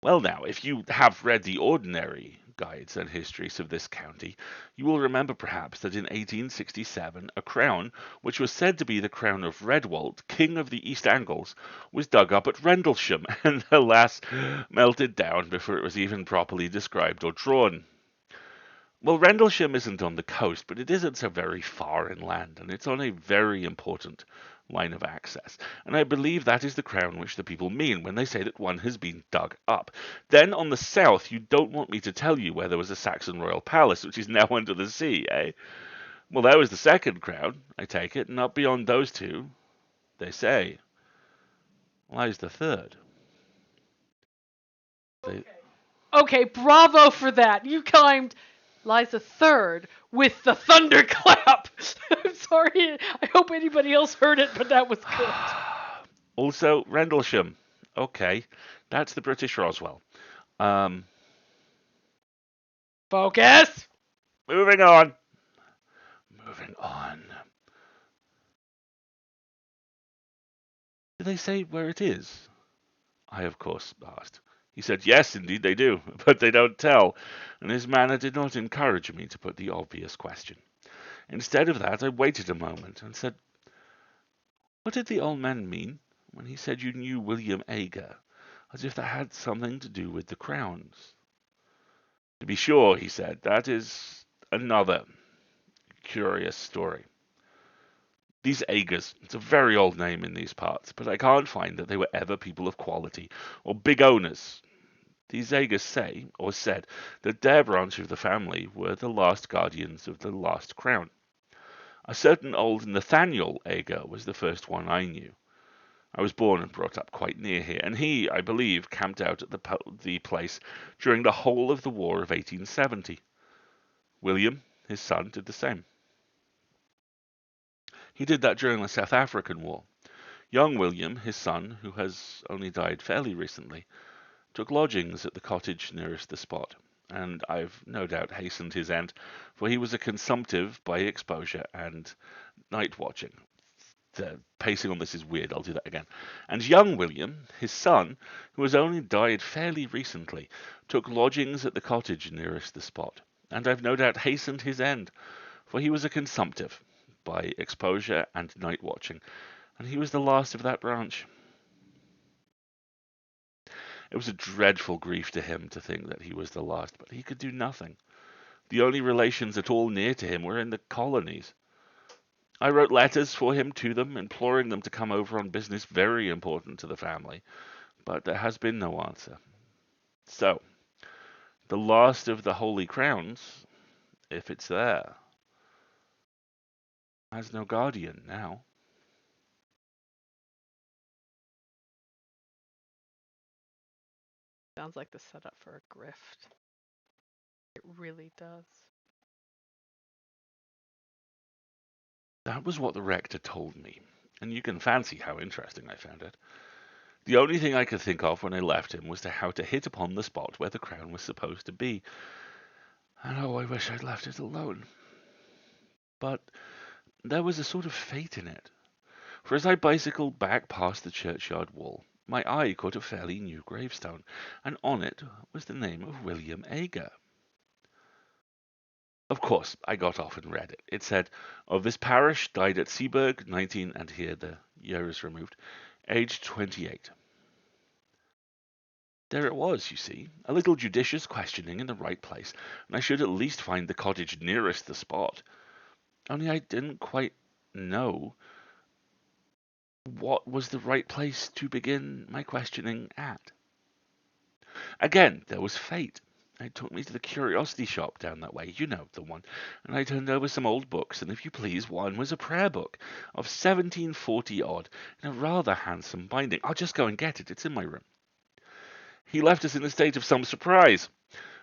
Well now, if you have read the ordinary guides and histories of this county, you will remember perhaps that in 1867 a crown, which was said to be the crown of Redwald, King of the East Angles, was dug up at Rendlesham, and alas, melted down before it was even properly described or drawn. Well, Rendlesham isn't on the coast, but it isn't so very far inland, and it's on a very important line of access. And I believe that is the crown which the people mean when they say that one has been dug up. Then on the south, you don't want me to tell you where there was a Saxon royal palace, which is now under the sea, eh? Well, that was the second crown, I take it, and up beyond those 2, they say, lies the third. They, Okay, bravo for that. You climbed Liza third with the thunderclap. I'm sorry. I hope anybody else heard it, but that was good. Also, Rendlesham. Okay, that's the British Roswell. Um, Focus. Moving on. Moving on. Do they say where it is? I, of course, asked. He said, yes, indeed they do, but they don't tell, and his manner did not encourage me to put the obvious question. Instead of that, I waited a moment and said, what did the old man mean when he said you knew William Ager, as if that had something to do with the crowns? To be sure, he said, that is another curious story. These Agers, it's a very old name in these parts, but I can't find that they were ever people of quality or big owners. These Agers say, or said, that their branch of the family were the last guardians of the last crown. A certain old Nathaniel Ager was the first one I knew. I was born and brought up quite near here, and he, I believe, camped out at the place during the whole of the War of 1870. William, his son, did the same. He did that during the South African War. Young William, his son, who has only died fairly recently, took lodgings at the cottage nearest the spot, and I've no doubt hastened his end, for he was a consumptive by exposure and night watching. The pacing on this is weird, I'll do that again. And young William, his son, who has only died fairly recently, took lodgings at the cottage nearest the spot, and I've no doubt hastened his end, for he was a consumptive by exposure and night watching, and he was the last of that branch. It was a dreadful grief to him to think that he was the last, but he could do nothing. The only relations at all near to him were in the colonies. I wrote letters for him to them, imploring them to come over on business very important to the family, but there has been no answer. So, the last of the Holy Crowns, if it's there, has no guardian now. Sounds like the setup for a grift. It really does. That was what the rector told me. and you can fancy how interesting I found it. The only thing I could think of when I left him was how to hit upon the spot where the crown was supposed to be, and oh, I wish I'd left it alone. But there was a sort of fate in it, for as I bicycled back past the churchyard wall, my eye caught a fairly new gravestone, and on it was the name of William Ager. Of course, I got off and read it. It said, of this parish, died at Seaburg, 19, and here the year is removed, aged 28. There it was, you see, a little judicious questioning in the right place, and I should at least find the cottage nearest the spot. Only I didn't quite know what was the right place to begin my questioning at. Again, there was fate. It took me to the curiosity shop down that way, you know, the one, and I turned over some old books, and if you please, one was a prayer book of 1740 odd, in a rather handsome binding. I'll just go and get it, it's in my room. He left us in a state of some surprise,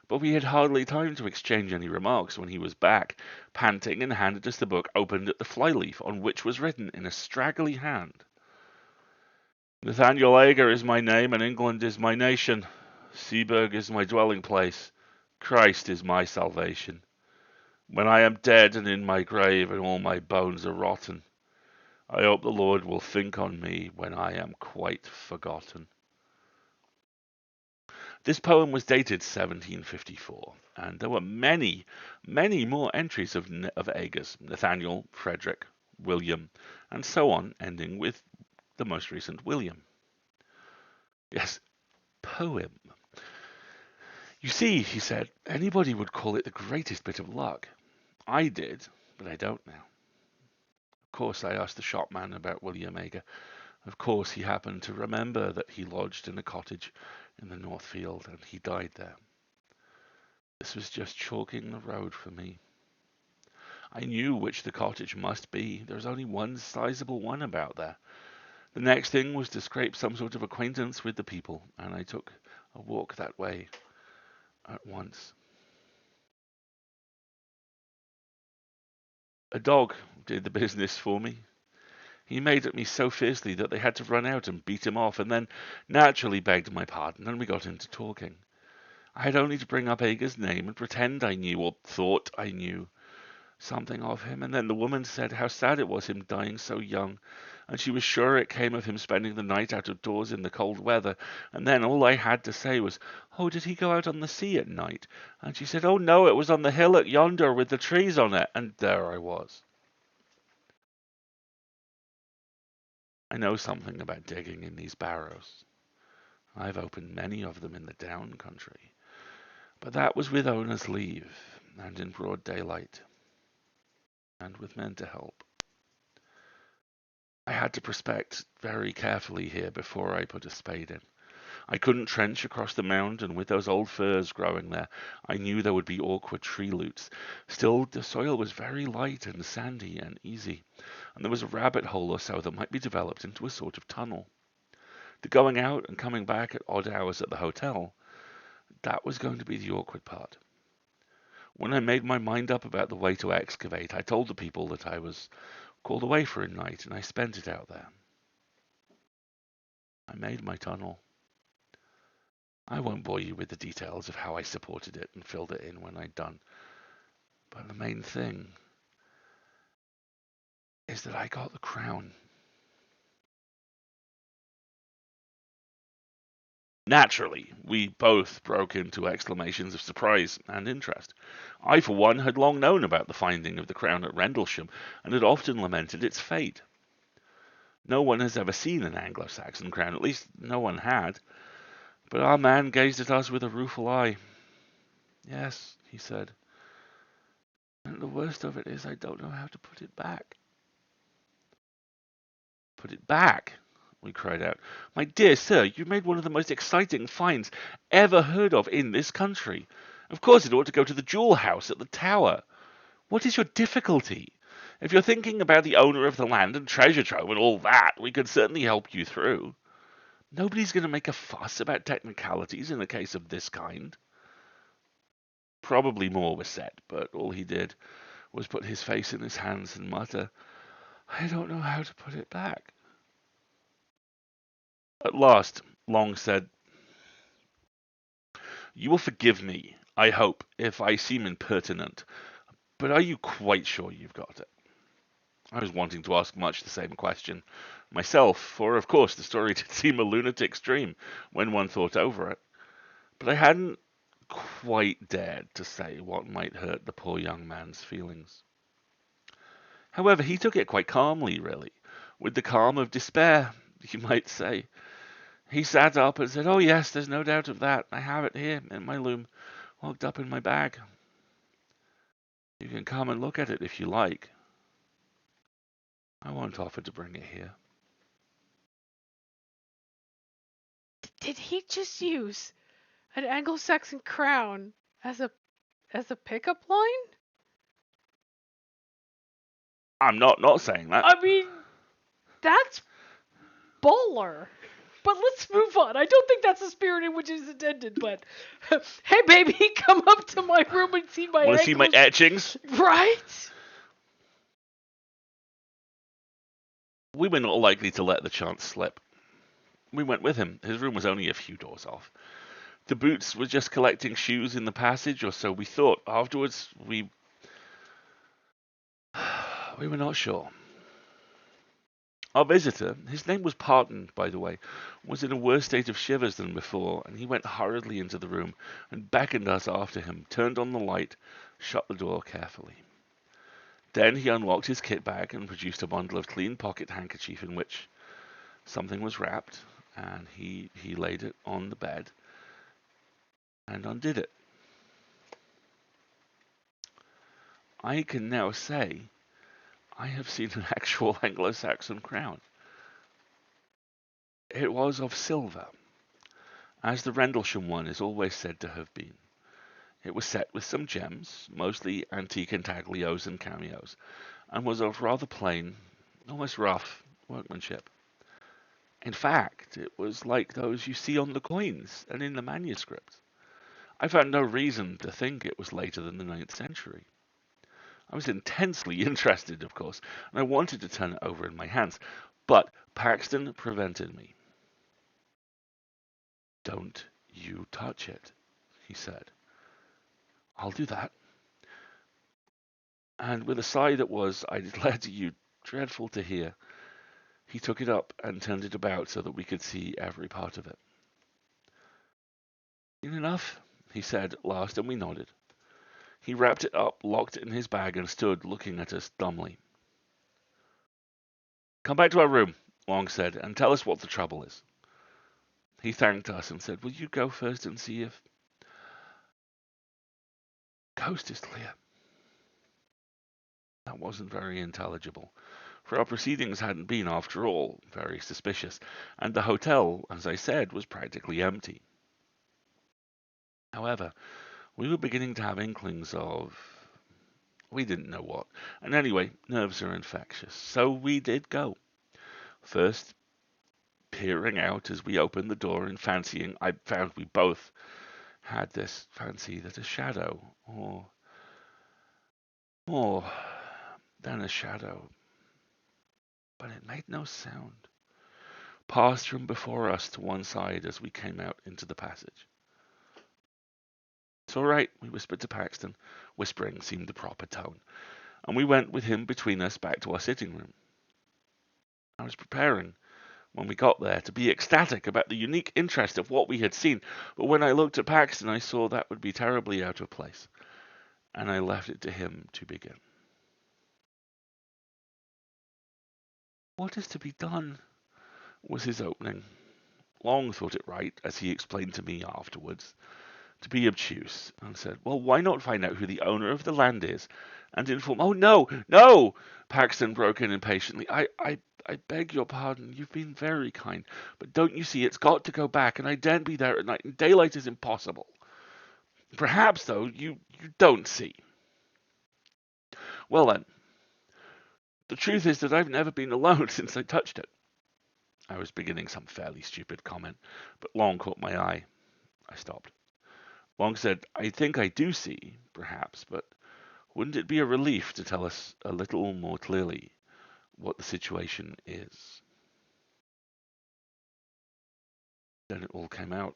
but we had hardly time to exchange any remarks when he was back, panting, and handed us the book opened at the flyleaf, on which was written in a straggly hand, Nathaniel Ager is my name, and England is my nation. Seaburg is my dwelling place. Christ is my salvation. When I am dead and in my grave and all my bones are rotten, I hope the Lord will think on me when I am quite forgotten. This poem was dated 1754, and there were many, many more entries of Agers, Nathaniel, Frederick, William, and so on, ending with the most recent William. Yes, poem. You see, he said, anybody would call it the greatest bit of luck. I did, but I don't now. Of course, I asked the shopman about William Ager. Of course, he happened to remember that he lodged in a cottage in the North Field, and he died there. This was just chalking the road for me. I knew which the cottage must be. There was only one sizable one about there. The next thing was to scrape some sort of acquaintance with the people, and I took a walk that way at once. A dog did the business for me. He made at me so fiercely that they had to run out and beat him off, and then naturally begged my pardon, and we got into talking. I had only to bring up Ager's name and pretend I knew, or thought I knew, something of him, and then the woman said how sad it was him dying so young, and she was sure it came of him spending the night out of doors in the cold weather, and then all I had to say was, oh, did he go out on the sea at night? And she said, oh no, it was on the hillock yonder with the trees on it, and there I was. I know something about digging in these barrows. I've opened many of them in the down country, but that was with owner's leave, and in broad daylight, and with men to help. I had to prospect very carefully here before I put a spade in. I couldn't trench across the mound, and with those old firs growing there, I knew there would be awkward tree roots. Still, the soil was very light and sandy and easy, and there was a rabbit hole or so that might be developed into a sort of tunnel. The going out and coming back at odd hours at the hotel, that was going to be the awkward part. When I made my mind up about the way to excavate, I told the people that I was called away for a night, and I spent it out there. I made my tunnel. I won't bore you with the details of how I supported it and filled it in when I'd done, but the main thing is that I got the crown. Naturally, we both broke into exclamations of surprise and interest. I, for one, had long known about the finding of the crown at Rendlesham, and had often lamented its fate. No one has ever seen an Anglo-Saxon crown, at least no one had, but our man gazed at us with a rueful eye. Yes, he said, and the worst of it is I don't know how to put it back. Put it back? We cried out. My dear sir, you made one of the most exciting finds ever heard of in this country. Of course it ought to go to the jewel house at the Tower. What is your difficulty? If you're thinking about the owner of the land and treasure trove and all that, we could certainly help you through. Nobody's going to make a fuss about technicalities in a case of this kind. Probably more was said, but all he did was put his face in his hands and mutter, I don't know how to put it back. At last, Long said, "You will forgive me, I hope, if I seem impertinent, but are you quite sure you've got it?" I was wanting to ask much the same question myself, for of course the story did seem a lunatic's dream when one thought over it, but I hadn't quite dared to say what might hurt the poor young man's feelings. However, he took it quite calmly, really, with the calm of despair, you might say. He sat up and said, "Oh yes, there's no doubt of that. I have it here in my loom, locked up in my bag. You can come and look at it if you like. I won't offer to bring it here." Did he just use an Anglo-Saxon crown as a pickup line? I'm not saying that. I mean, that's baller. But let's move on. I don't think that's the spirit in which it is intended, but hey baby, come up to my room and see my Want to see my ankles. etchings? Right? We were not likely to let the chance slip. We went with him. His room was only a few doors off. The boots were just collecting shoes in the passage, or so we thought. Afterwards, we were not sure. Our visitor, his name was Parton, by the way, was in a worse state of shivers than before, and he went hurriedly into the room and beckoned us after him, turned on the light, shut the door carefully. Then he unlocked his kit bag and produced a bundle of clean pocket handkerchief in which something was wrapped, and he laid it on the bed and undid it. I can now say I have seen an actual Anglo-Saxon crown. It was of silver, as the Rendlesham one is always said to have been. It was set with some gems, mostly antique intaglios and cameos, and was of rather plain, almost rough workmanship. In fact, it was like those you see on the coins and in the manuscripts. I found no reason to think it was later than the 9th century. I was intensely interested, of course, and I wanted to turn it over in my hands, but Paxton prevented me. "Don't you touch it," he said. "I'll do that." And with a sigh that was, I declare to you, dreadful to hear, he took it up and turned it about so that we could see every part of it. "Clean enough," he said at last, and we nodded. He wrapped it up, locked it in his bag, and stood looking at us dumbly. "Come back to our room," Long said, "and tell us what the trouble is." He thanked us and said, "Will you go first and see if the coast is clear?" That wasn't very intelligible, for our proceedings hadn't been, after all, very suspicious, and the hotel, as I said, was practically empty. However, we were beginning to have inklings of we didn't know what, and anyway, nerves are infectious, so we did go. First, peering out as we opened the door and fancying, I found we both had this fancy that a shadow, or more than a shadow, but it made no sound, passed from before us to one side as we came out into the passage. "It's all right," we whispered to Paxton. Whispering seemed the proper tone, and we went with him between us back to our sitting room. I was preparing, when we got there, to be ecstatic about the unique interest of what we had seen, but when I looked at Paxton I saw that would be terribly out of place, and I left it to him to begin. "What is to be done?" was his opening. Long thought it right, as he explained to me afterwards, to be obtuse, and said, "Well, why not find out who the owner of the land is, and inform—" "Oh, no, no!" Paxton broke in impatiently. I beg your pardon. You've been very kind, but don't you see it's got to go back, and I daren't be there at night, and daylight is impossible. Perhaps, though, you don't see. Well, then, the truth is that I've never been alone since I touched it." I was beginning some fairly stupid comment, but Long caught my eye. I stopped. Long said, "I think I do see, perhaps, but wouldn't it be a relief to tell us a little more clearly what the situation is. Then it all came out.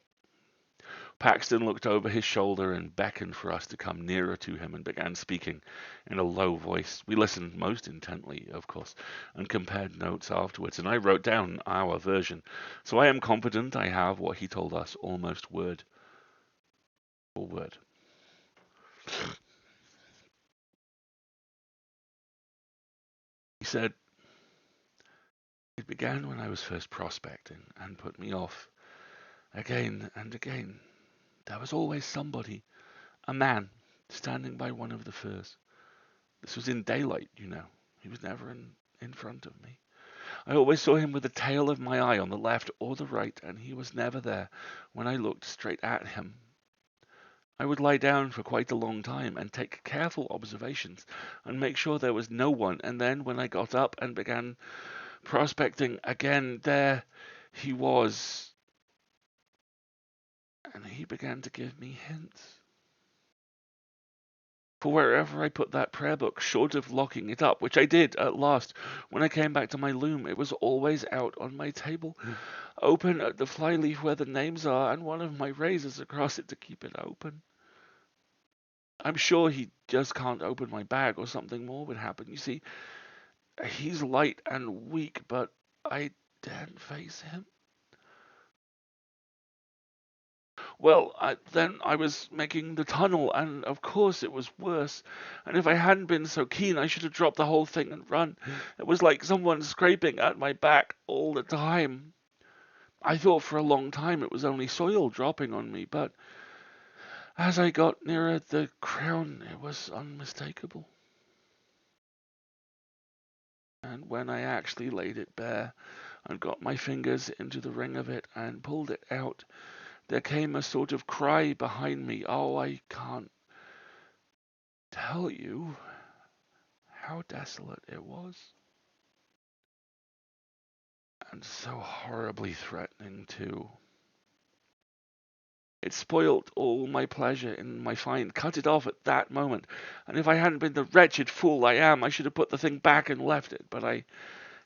Paxton looked over his shoulder and beckoned for us to come nearer to him and began speaking in a low voice. We listened most intently, of course, and compared notes afterwards, and I wrote down our version. So I am confident I have what he told us almost word for word. He said, "It began when I was first prospecting and put me off again and again. There was always somebody, a man, standing by one of the firs. This was in daylight, you know. He was never in front of me. I always saw him with the tail of my eye on the left or the right, and he was never there when I looked straight at him. I would lie down for quite a long time and take careful observations and make sure there was no one, and then when I got up and began prospecting again, there he was, and he began to give me hints. For wherever I put that prayer book, short of locking it up, which I did at last, when I came back to my loom, it was always out on my table, open at the flyleaf where the names are, and one of my razors across it to keep it open. I'm sure he just can't open my bag, or something more would happen. You see, he's light and weak, but I daren't face him. Well, then I was making the tunnel, and of course it was worse. And if I hadn't been so keen, I should have dropped the whole thing and run. It was like someone scraping at my back all the time. I thought for a long time it was only soil dropping on me, but as I got nearer the crown, it was unmistakable. And when I actually laid it bare and got my fingers into the ring of it and pulled it out, there came a sort of cry behind me. Oh, I can't tell you how desolate it was. And so horribly threatening, too. It spoilt all my pleasure in my find, cut it off at that moment. And if I hadn't been the wretched fool I am, I should have put the thing back and left it, but I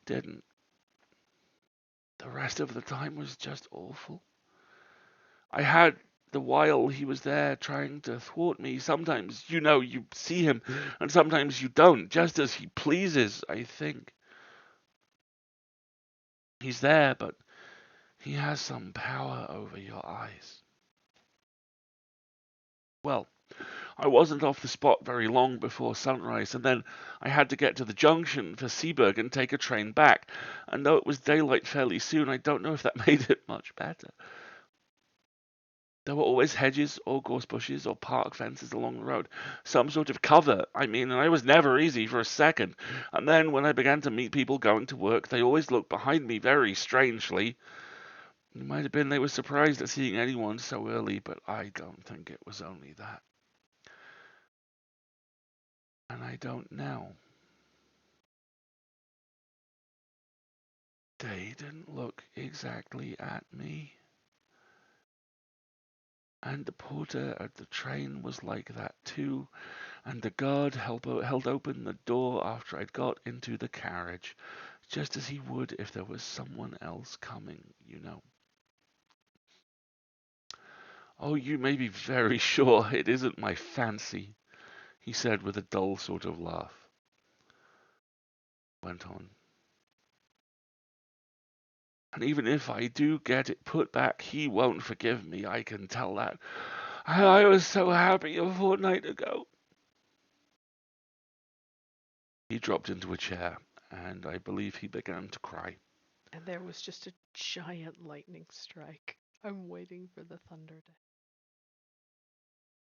didn't. The rest of the time was just awful. I had the while he was there trying to thwart me. Sometimes, you know, you see him, and sometimes you don't, just as he pleases, I think. He's there, but he has some power over your eyes. Well, I wasn't off the spot very long before sunrise, and then I had to get to the junction for Seaburg and take a train back. And though it was daylight fairly soon, I don't know if that made it much better. There were always hedges or gorse bushes or park fences along the road. Some sort of cover, I mean, and I was never easy for a second. And then when I began to meet people going to work, they always looked behind me very strangely. It might have been they were surprised at seeing anyone so early, but I don't think it was only that. And I don't now. They didn't look exactly at me. And the porter at the train was like that too, and the guard held open the door after I'd got into the carriage, just as he would if there was someone else coming, you know. Oh, you may be very sure it isn't my fancy, he said with a dull sort of laugh. Went on. And even if I do get it put back, he won't forgive me, I can tell that. I was so happy a fortnight ago. He dropped into a chair, and I believe he began to cry. And there was just a giant lightning strike. I'm waiting for the thunder to.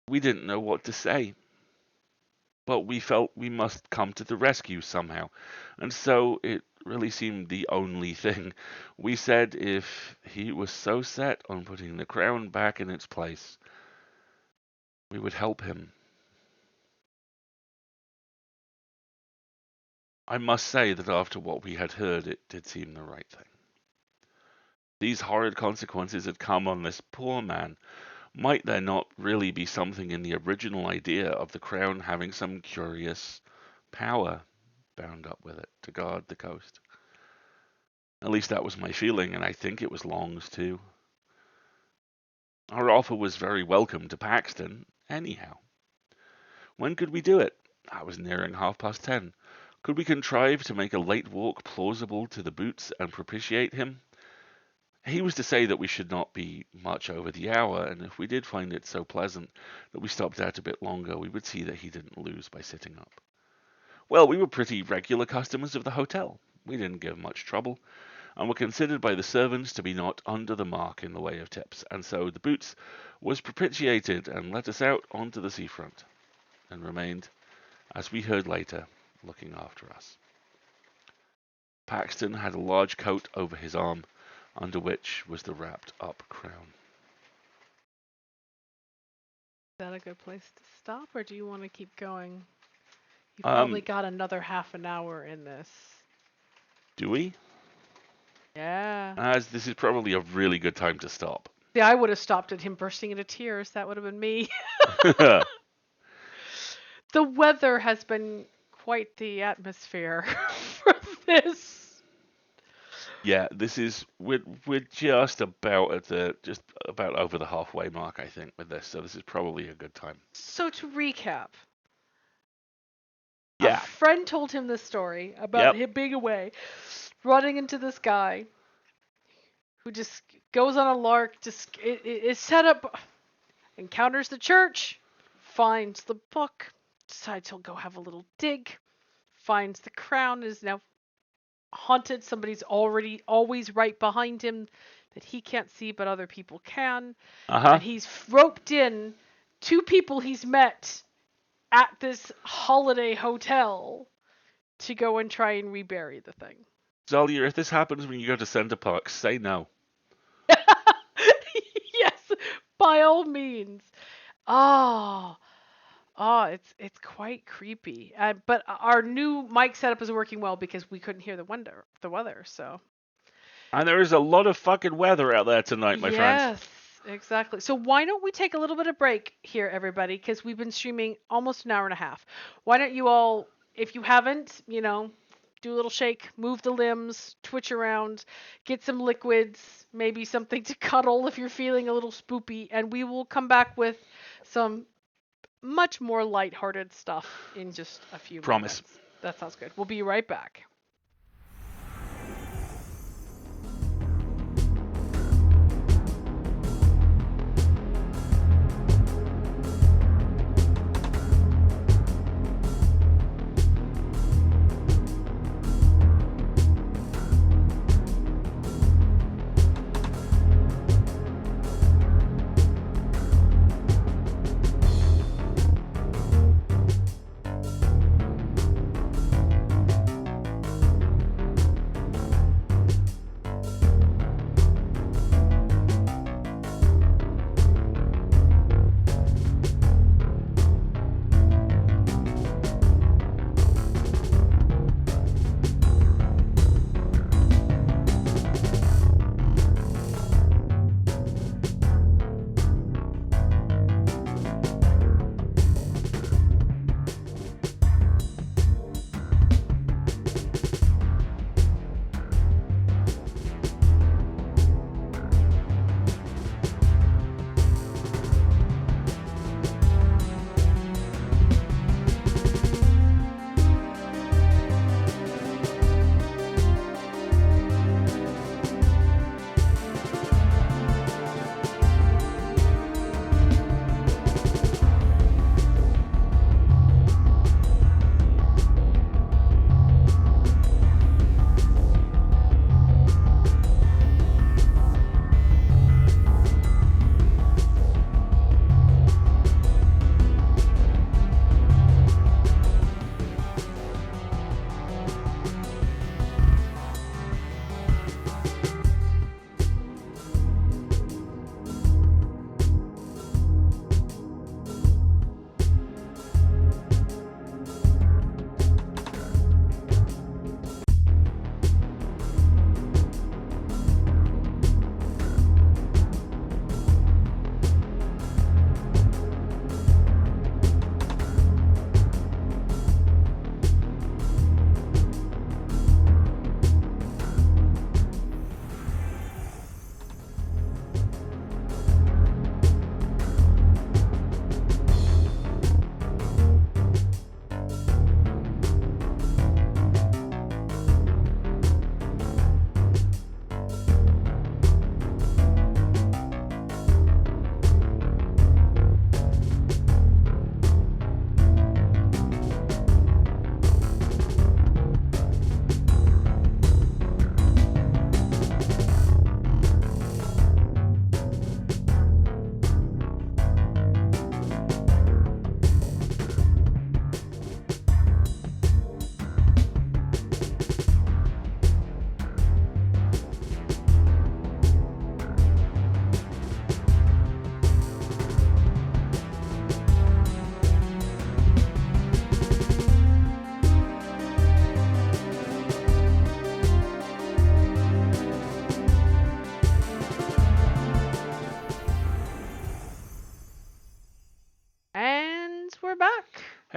We didn't know what to say, but we felt we must come to the rescue somehow, and so it really seemed the only thing. We said if he was so set on putting the crown back in its place, we would help him. I must say that after what we had heard, it did seem the right thing. These horrid consequences had come on this poor man. Might there not really be something in the original idea of the crown having some curious power? bound up with it to guard the coast. At least that was my feeling, and I think it was Long's too. Our offer was very welcome to Paxton, anyhow. When could we do it? I was nearing 10:30. Could we contrive to make a late walk plausible to the boots and propitiate him? He was to say that we should not be much over the hour, and if we did find it so pleasant that we stopped out a bit longer, we would see that he didn't lose by sitting up. Well, we were pretty regular customers of the hotel. We didn't give much trouble, and were considered by the servants to be not under the mark in the way of tips, and so the boots was propitiated and let us out onto the seafront, and remained, as we heard later, looking after us. Paxton had a large coat over his arm, under which was the wrapped-up crown. Is that a good place to stop, or do you want to keep going? You've probably got another half an hour in this. Do we? Yeah. As this is probably a really good time to stop. Yeah, I would have stopped at him bursting into tears. That would have been me. The weather has been quite the atmosphere for this. Yeah, this is we're just about over the halfway mark, I think, with this. So this is probably a good time. So to recap, yeah, a friend told him this story about him being away, running into this guy who just goes on a lark, just is set up, encounters the church, finds the book, decides he'll go have a little dig, finds the crown, is now haunted. Somebody's always right behind him that he can't see but other people can. And he's roped in two people he's met at this holiday hotel to go and try and rebury the thing. Zalia, if this happens when you go to Center Park, say no. Yes, by all means. It's quite creepy. But our new mic setup is working well because we couldn't hear the weather. So. And there is a lot of fucking weather out there tonight, my friends. Yes, exactly. So why don't we take a little bit of break here, everybody? Because we've been streaming almost an hour and a half. Why don't you all, if you haven't, do a little shake, move the limbs, twitch around, get some liquids, maybe something to cuddle if you're feeling a little spoopy, and we will come back with some much more lighthearted stuff in just a few Promise. minutes. That sounds good. We'll be right back.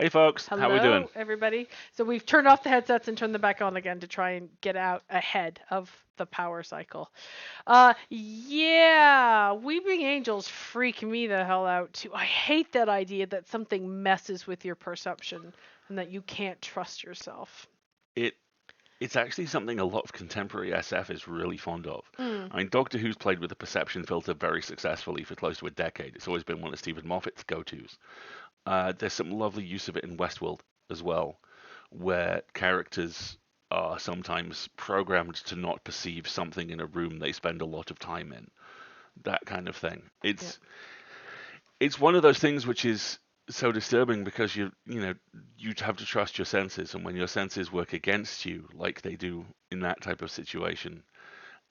Hey folks, how we doing? Hello, everybody. So we've turned off the headsets and turned them back on again to try and get out ahead of the power cycle. Yeah, Weeping Angels freak me the hell out too. I hate that idea that something messes with your perception and that you can't trust yourself. It it's actually something a lot of contemporary SF is really fond of. Mm, I mean, Doctor Who's played with the perception filter very successfully for close to a decade. It's always been one of Stephen Moffat's go-tos. There's some lovely use of it in Westworld as well, where characters are sometimes programmed to not perceive something in a room they spend a lot of time in. That kind of thing. yeah, It's one of those things which is so disturbing because you have to trust your senses, and when your senses work against you like they do in that type of situation,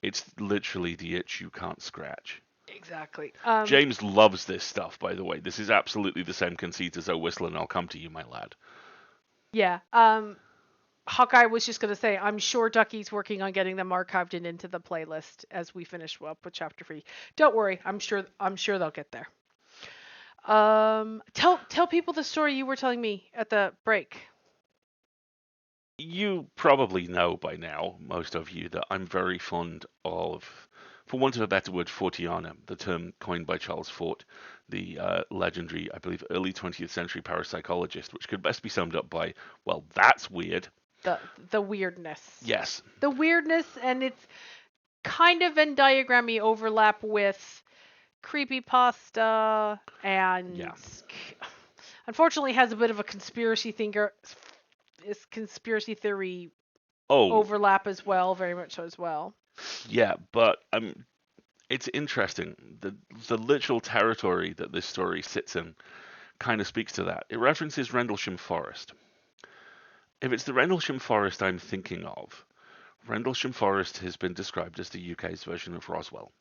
it's literally the itch you can't scratch. exactly. James loves this stuff, by the way. This is absolutely the same conceit as "Oh Whistler, and I'll come to you, my lad." Yeah. Hawkeye was just gonna say, I'm sure Ducky's working on getting them archived and into the playlist as we finish up with chapter 3. Don't worry, I'm sure they'll get there. Tell people the story you were telling me at the break. You probably know by now, most of you, that I'm very fond of, for want of a better word, Fortiana, the term coined by Charles Fort, the legendary, I believe, early 20th century parapsychologist, which could best be summed up by, well, that's weird. The weirdness. Yes. The weirdness, and it's kind of Venn diagrammy overlap with creepypasta and Yeah. unfortunately has a bit of a conspiracy theory Oh, overlap as well, very much so as well. yeah, but it's interesting. The literal territory that this story sits in kind of speaks to that. It references Rendlesham Forest. If it's the Rendlesham Forest I'm thinking of, Rendlesham Forest has been described as the UK's version of Roswell.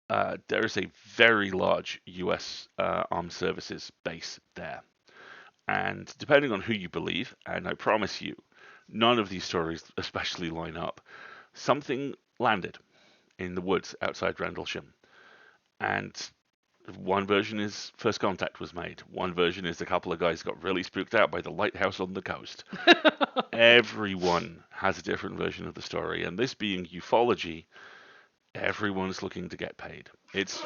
There is a very large US armed services base there. And depending on who you believe, and I promise you, none of these stories especially line up, something landed in the woods outside Rendlesham. And one version is first contact was made. One version is a couple of guys got really spooked out by the lighthouse on the coast. Everyone has a different version of the story, and this being ufology, everyone's looking to get paid. It's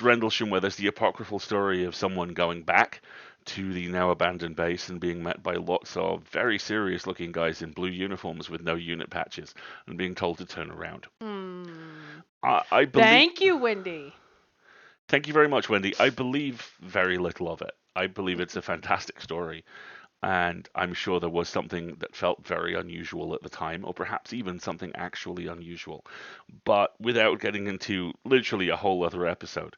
Rendlesham where there's the apocryphal story of someone going back to the now abandoned base and being met by lots of very serious looking guys in blue uniforms with no unit patches and being told to turn around. I believe. Thank you, Wendy. Thank you very much, Wendy. I believe very little of it. I believe it's a fantastic story, and I'm sure there was something that felt very unusual at the time, or perhaps even something actually unusual. But without getting into literally a whole other episode,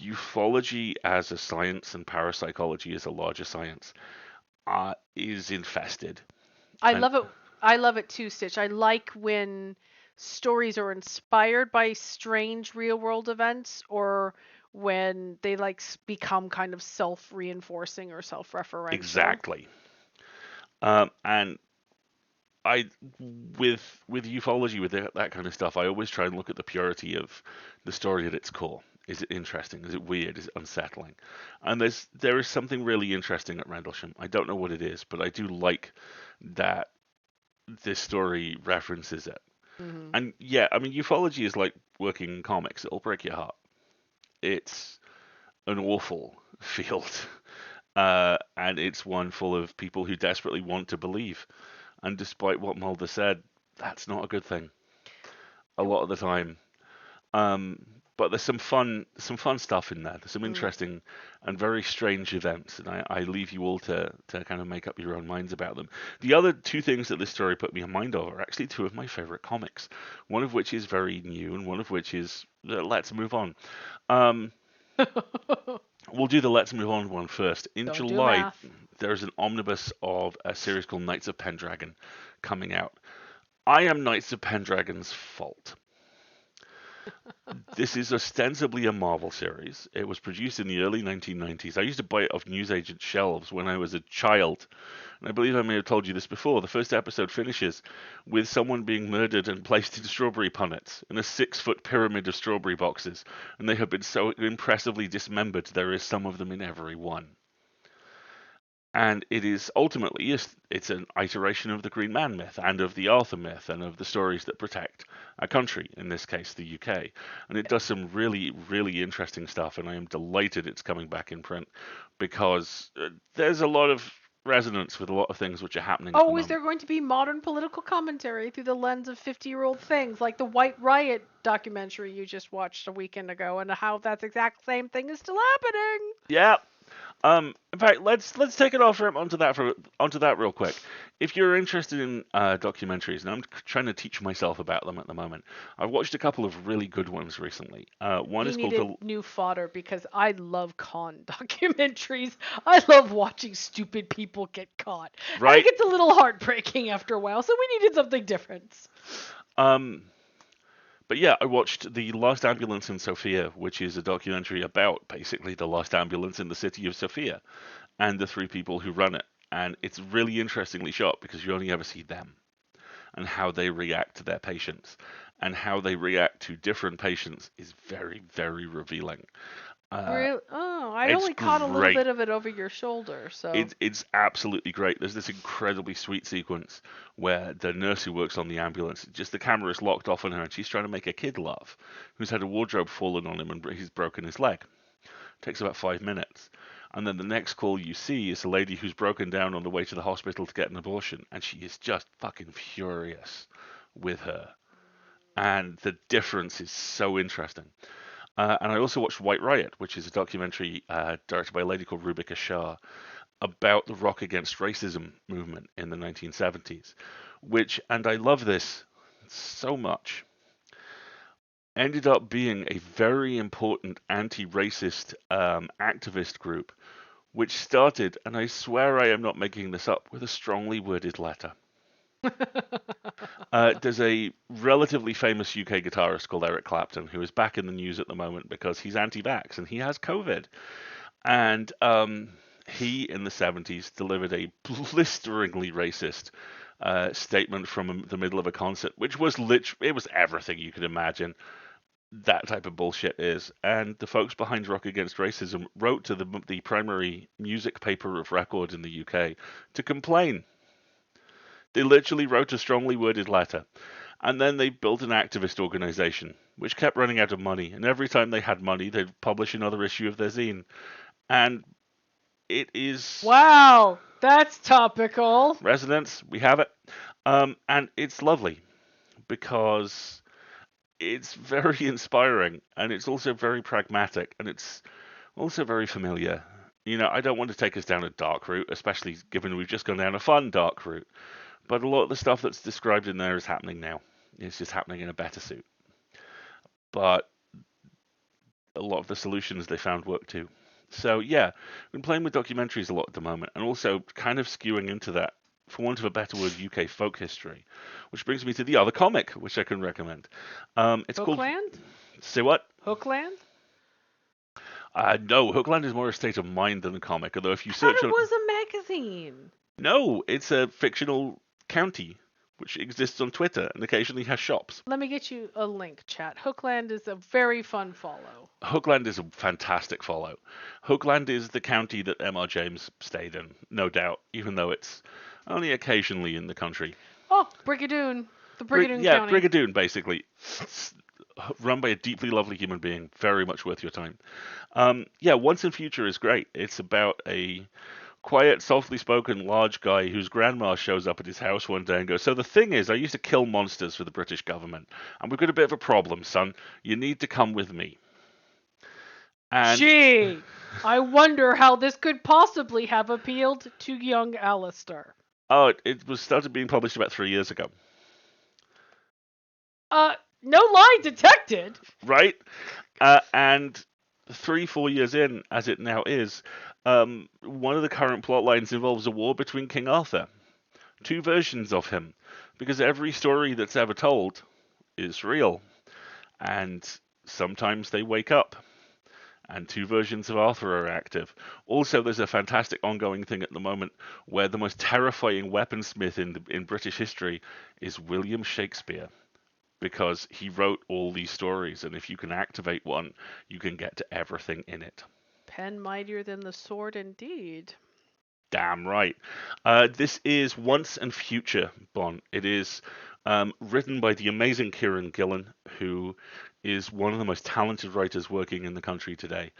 ufology as a science and parapsychology as a larger science is infested. I And love it. I love it too, Stitch. I like when stories are inspired by strange real world events or when they become kind of self-reinforcing or self-referential. exactly. And I with ufology with that kind of stuff, I always try and look at the purity of the story at its core. Is it interesting? Is it weird? Is it unsettling? And there is something really interesting at Rendlesham. I don't know what it is, but I do like that this story references it. Hmm. And yeah, I mean, ufology is like working in comics. It'll break your heart. It's an awful field, and it's one full of people who desperately want to believe. And despite what Mulder said, that's not a good thing a lot of the time. Um, but there's some fun stuff in there. There's some Mm. interesting and very strange events, and I leave you all to kind of make up your own minds about them. The other two things that this story put me in mind of are actually two of my favorite comics. One of which is very new, and one of which is Let's Move On. Um, we'll do the Let's Move On one first. In Don't do July, math. there's an omnibus of a series called Knights of Pendragon coming out. I am Knights of Pendragon's fault. This is ostensibly a Marvel series. It was produced in the early 1990s. I used to buy it off newsagent shelves when I was a child. And I believe I may have told you this before. The first episode finishes with someone being murdered and placed in strawberry punnets in a 6-foot pyramid of strawberry boxes. And they have been so impressively dismembered, there is some of them in every one. And it is ultimately, it's an iteration of the Green Man myth and of the Arthur myth and of the stories that protect a country, in this case the UK. And it does some really, really interesting stuff, and I am delighted it's coming back in print because there's a lot of resonance with a lot of things which are happening at the Oh, is moment. there going to be modern political commentary through the lens of 50-year-old things like the White Riot documentary you just watched a weekend ago, and how that's exact same thing is still happening? Yeah. In fact, let's take it off onto that real quick. If you're interested in documentaries, and I'm trying to teach myself about them at the moment, I've watched a couple of really good ones recently. One He is called needed new fodder because I love con documentaries. I love watching stupid people get caught. And it right. gets a little heartbreaking after a while, so we needed something different. Um, but yeah, I watched The Last Ambulance in Sofia, which is a documentary about basically the last ambulance in the city of Sofia and the three people who run it. And it's really interestingly shot because you only ever see them and how they react to their patients. And how they react to different patients is very, very revealing. Uh, Really? Oh, I it's only caught a little great. bit of it over your shoulder, so. It's absolutely great. There's this incredibly sweet sequence where the nurse who works on the ambulance, just the camera is locked off on her, and she's trying to make a kid laugh, who's had a wardrobe fallen on him and he's broken his leg. Takes about 5 minutes. And then the next call you see is a lady who's broken down on the way to the hospital to get an abortion, and she is just fucking furious with her. And the difference is so interesting. And I also watched White Riot, which is a documentary directed by a lady called Rubika Shah about the Rock Against Racism movement in the 1970s, which, and I love this so much, ended up being a very important anti-racist activist group, which started, and I swear I am not making this up, with a strongly worded letter. There's a relatively famous UK guitarist called Eric Clapton who is back in the news at the moment because he's anti-vax and he has COVID. And he, in the 70s, delivered a blisteringly racist statement from the middle of a concert, which was it was everything you could imagine that type of bullshit is. And the folks behind Rock Against Racism wrote to the primary music paper of record in the UK to complain. They literally wrote a strongly worded letter. And then they built an activist organization, which kept running out of money. And every time they had money, they'd publish another issue of their zine. And it is Wow, that's topical. resonance. We have it. And it's lovely because it's very inspiring and it's also very pragmatic and it's also very familiar. You know, I don't want to take us down a dark route, especially given we've just gone down a fun dark route. But a lot of the stuff that's described in there is happening now. It's just happening in a better suit. But a lot of the solutions they found work too. So yeah, I've been playing with documentaries a lot at the moment, and also kind of skewing into that, for want of a better word, UK folk history, which brings me to the other comic, which I can recommend. It's called. Hookland? Say what? Hookland? No, Hookland is more a state of mind than a comic. Although if you I thought search it on, was a magazine. no, it's a fictional county which exists on Twitter and occasionally has shops. Let me get you a link, chat. Hookland is a very fun follow. Hookland is a fantastic follow. Hookland is the county that M.R. James stayed in, no doubt, even though it's only occasionally in the country. Oh, Brigadoon. The Brigadoon Yeah, County. Brigadoon, basically. It's run by a deeply lovely human being. Very much worth your time. Yeah, Once in Future is great. It's about a quiet, softly spoken, large guy whose grandma shows up at his house one day and goes, "So the thing is, I used to kill monsters for the British government, and we've got a bit of a problem, son. You need to come with me." And Gee, I wonder how this could possibly have appealed to young Alasdair. oh, it was started being published about 3 years ago, No lie detected. right? And 3, 4 years in, as it now is, one of the current plot lines involves a war between King Arthur. Two versions of him, because every story that's ever told is real, and sometimes they wake up. And two versions of Arthur are active. Also, there's a fantastic ongoing thing at the moment where the most terrifying weaponsmith in British history is William Shakespeare, because he wrote all these stories, and if you can activate one, you can get to everything in it. Pen mightier than the sword, indeed. Damn right. This is Once and Future, Bon. It is written by the amazing Kieran Gillen, who is one of the most talented writers working in the country today.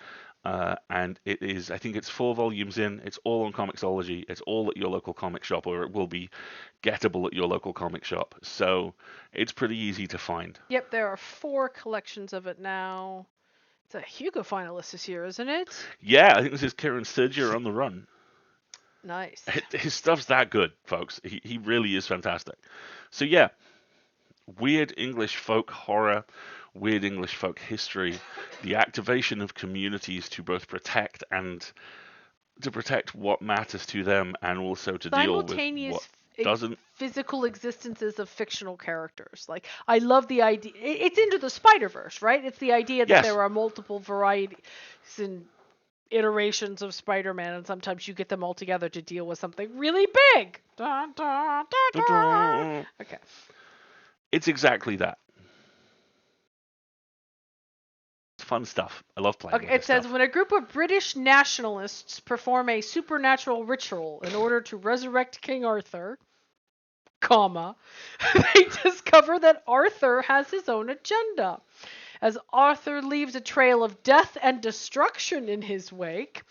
And it is, I think it's 4 volumes in. It's all on Comixology. It's all at your local comic shop, or it will be gettable at your local comic shop. So it's pretty easy to find. Yep, there are 4 collections of it now. It's a Hugo finalist this year, isn't it? Yeah, I think this is Kieran's third year on the run. Nice. His stuff's that good, folks. He really is fantastic. So yeah, weird English folk horror, weird English folk history, the activation of communities to both protect what matters to them, and also to deal with what doesn't. Physical existences of fictional characters. Like, I love the idea. It's Into the Spider-Verse, right? It's the idea that Yes. there are multiple varieties and iterations of Spider-Man, and sometimes you get them all together to deal with something really big. Dun, dun, dun, dun. Okay. It's exactly that. It's fun stuff. I love playing with It this says, stuff. when a group of British nationalists perform a supernatural ritual in order to resurrect King Arthur, comma, they discover that Arthur has his own agenda. As Arthur leaves a trail of death and destruction in his wake,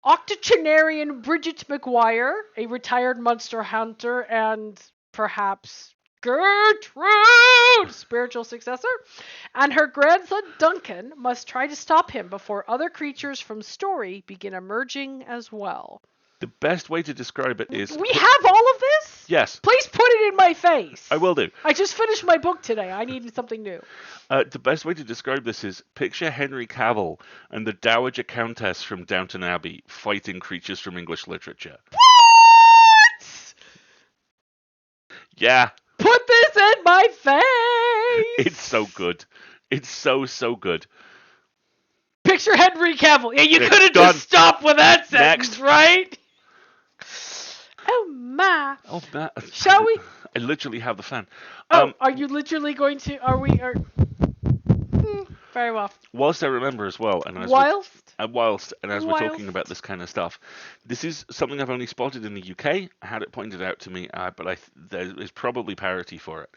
octogenarian Bridget McGuire, a retired monster hunter and perhaps Gertrude, spiritual successor, and her grandson Duncan must try to stop him before other creatures from story begin emerging as well. The best way to describe it is... We have all of this? Yes. Please put it in my face. I will do. I just finished my book today. I needed something new. The best way to describe this is picture Henry Cavill and the Dowager Countess from Downton Abbey fighting creatures from English literature. What? Yeah. Put this in my face. It's so good. It's so good. Picture Henry Cavill. Yeah, you It's could have done. just stopped with that sentence, Next. right? Oh my. Oh, man. Shall we? I literally have the fan. Are you literally going to? Are we? Very well. Whilst I remember as well, and as we're talking about this kind of stuff, this is something I've only spotted in the UK. I had it pointed out to me, but there is probably parity for it.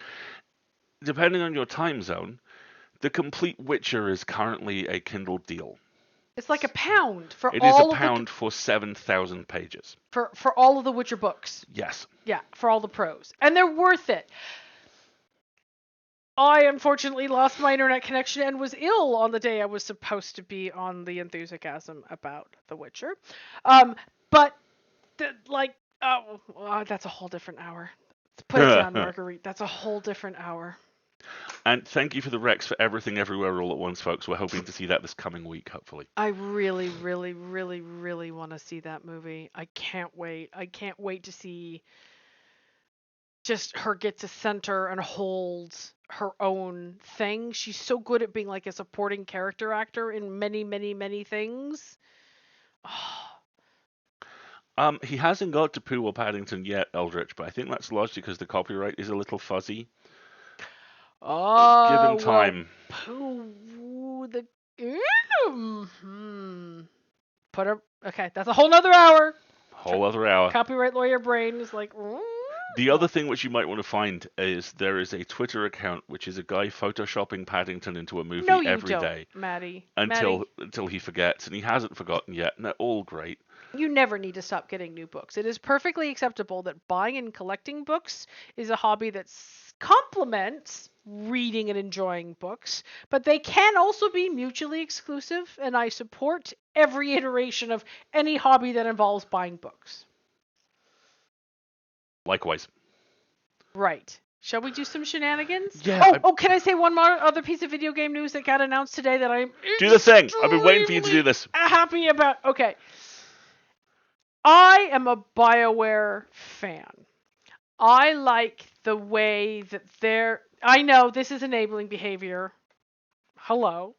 Depending on your time zone, the Complete Witcher is currently a Kindle deal. It's like £1 for It all is of £1 for 7,000 pages. for all of the Witcher books. Yes. Yeah, for all the pros, and they're worth it. I unfortunately lost my internet connection and was ill on the day I was supposed to be on the enthusiasm about The Witcher. But that's a whole different hour. Put it down, Marguerite. That's a whole different hour. And thank you for the Rex for Everything Everywhere All at Once, folks. We're hoping to see that this coming week, hopefully. I really, really, really, really want to see that movie. I can't wait. I can't wait to see just her get to center and hold her own thing. She's so good at being like a supporting character actor in many, many, many things. Oh. He hasn't got to Pooh or Paddington yet, Eldritch, but I think that's largely because the copyright is a little fuzzy. Given time. Put her. Okay, that's a whole nother hour. Whole other hour. Copyright lawyer brain is like. The other thing which you might want to find is there is a Twitter account which is a guy photoshopping Paddington into a movie every day. Maddie. Until he forgets, and he hasn't forgotten yet, and they're all great. You never need to stop getting new books. It is perfectly acceptable that buying and collecting books is a hobby that complements reading and enjoying books, but they can also be mutually exclusive, and I support every iteration of any hobby that involves buying books. Likewise. Right. Shall we do some shenanigans? Yeah. Can I say one more other piece of video game news that got announced today that I'm do the thing. I've been waiting for you to do this. Happy about. Okay. I am a BioWare fan. I like the way that they're... I know this is enabling behavior. Hello.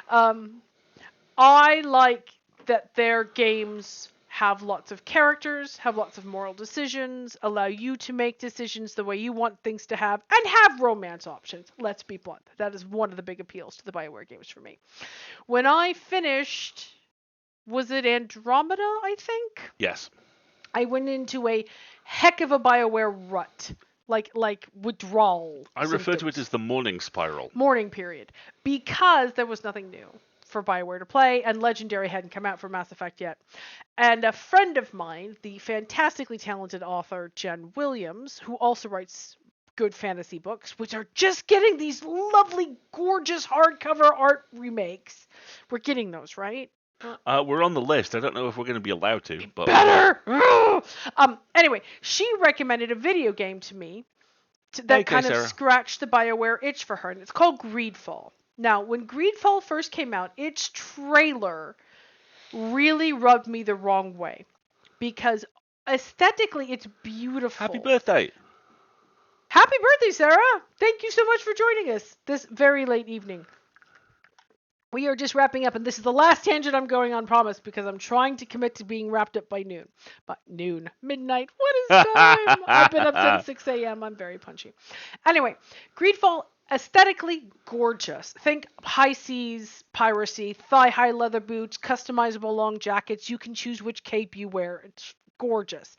I like that their games have lots of characters, have lots of moral decisions, allow you to make decisions the way you want things to have, and have romance options. Let's be blunt. That is one of the big appeals to the BioWare games for me. When I finished... Was it Andromeda, I think? Yes. I went into a heck of a BioWare rut, like withdrawal I refer to it as the morning spiral. mourning period, because there was nothing new for BioWare to play, and Legendary hadn't come out for Mass Effect yet. And a friend of mine, the fantastically talented author Jen Williams, who also writes good fantasy books, which are just getting these lovely, gorgeous hardcover art remakes. We're getting those, right? We're on the list. I don't know if we're going to be allowed to, but Better. Anyway, she recommended a video game to me that kind of scratched the BioWare itch for her, and it's called Greedfall. Now, when Greedfall first came out, its trailer really rubbed me the wrong way, because aesthetically it's beautiful. Happy birthday! Happy birthday, Sarah! Thank you so much for joining us this very late evening. We are just wrapping up, and this is the last tangent I'm going on, promise, because I'm trying to commit to being wrapped up by noon. But midnight, what is time? I've been up since 6 a.m. I'm very punchy. Anyway, Greedfall, aesthetically gorgeous. Think high seas, piracy, thigh-high leather boots, customizable long jackets. You can choose which cape you wear. It's gorgeous.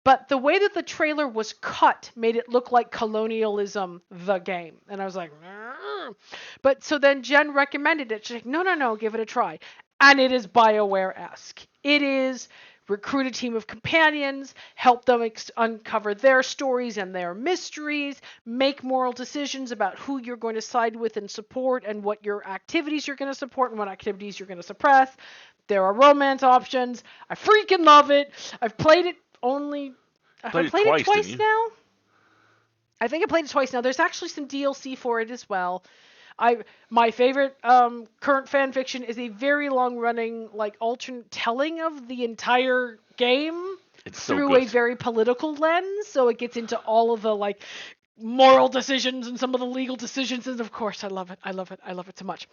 But the way that the trailer was cut made it look like colonialism, the game. And I was like, but so then Jen recommended it. She's like, no, give it a try. And it is BioWare-esque. It is recruit a team of companions, help them uncover their stories and their mysteries, make moral decisions about who you're going to side with and support, and what your activities you're going to support and what activities you're going to suppress. There are romance options. I freaking love it. I've played it twice now. I think I played it twice now. There's actually some DLC for it as well. My favorite current fan fiction is a very long running alternate telling of the entire game through a very political lens. So it gets into all of the moral decisions and some of the legal decisions, and of course I love it so much.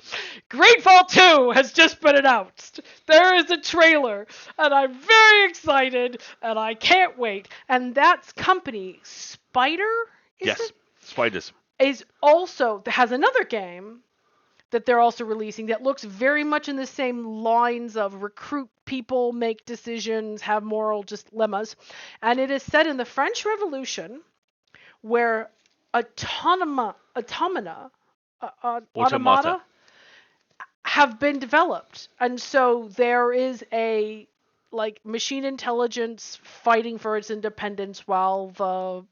Greedfall 2 has just been announced. There is a trailer, and I'm very excited, and I can't wait. And that's company Spider, Spiders has another game that they're also releasing that looks very much in the same lines of recruit people, make decisions, have moral dilemmas, and it is set in the French Revolution, where automata have been developed. And so there is a machine intelligence fighting for its independence while the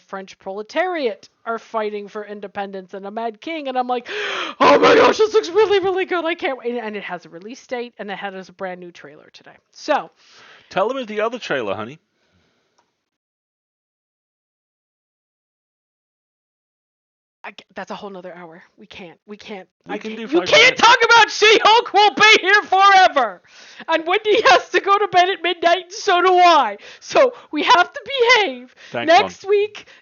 French proletariat are fighting for independence and a mad king. And I'm like, oh my gosh, this looks really, really good. I can't wait. And it has a release date, and it has a brand new trailer today. So tell them the other trailer, honey. That's a whole nother hour. We can't. You can't talk about She-Hulk. We'll be here forever. And Wendy has to go to bed at midnight, and so do I. So we have to behave. Thanks,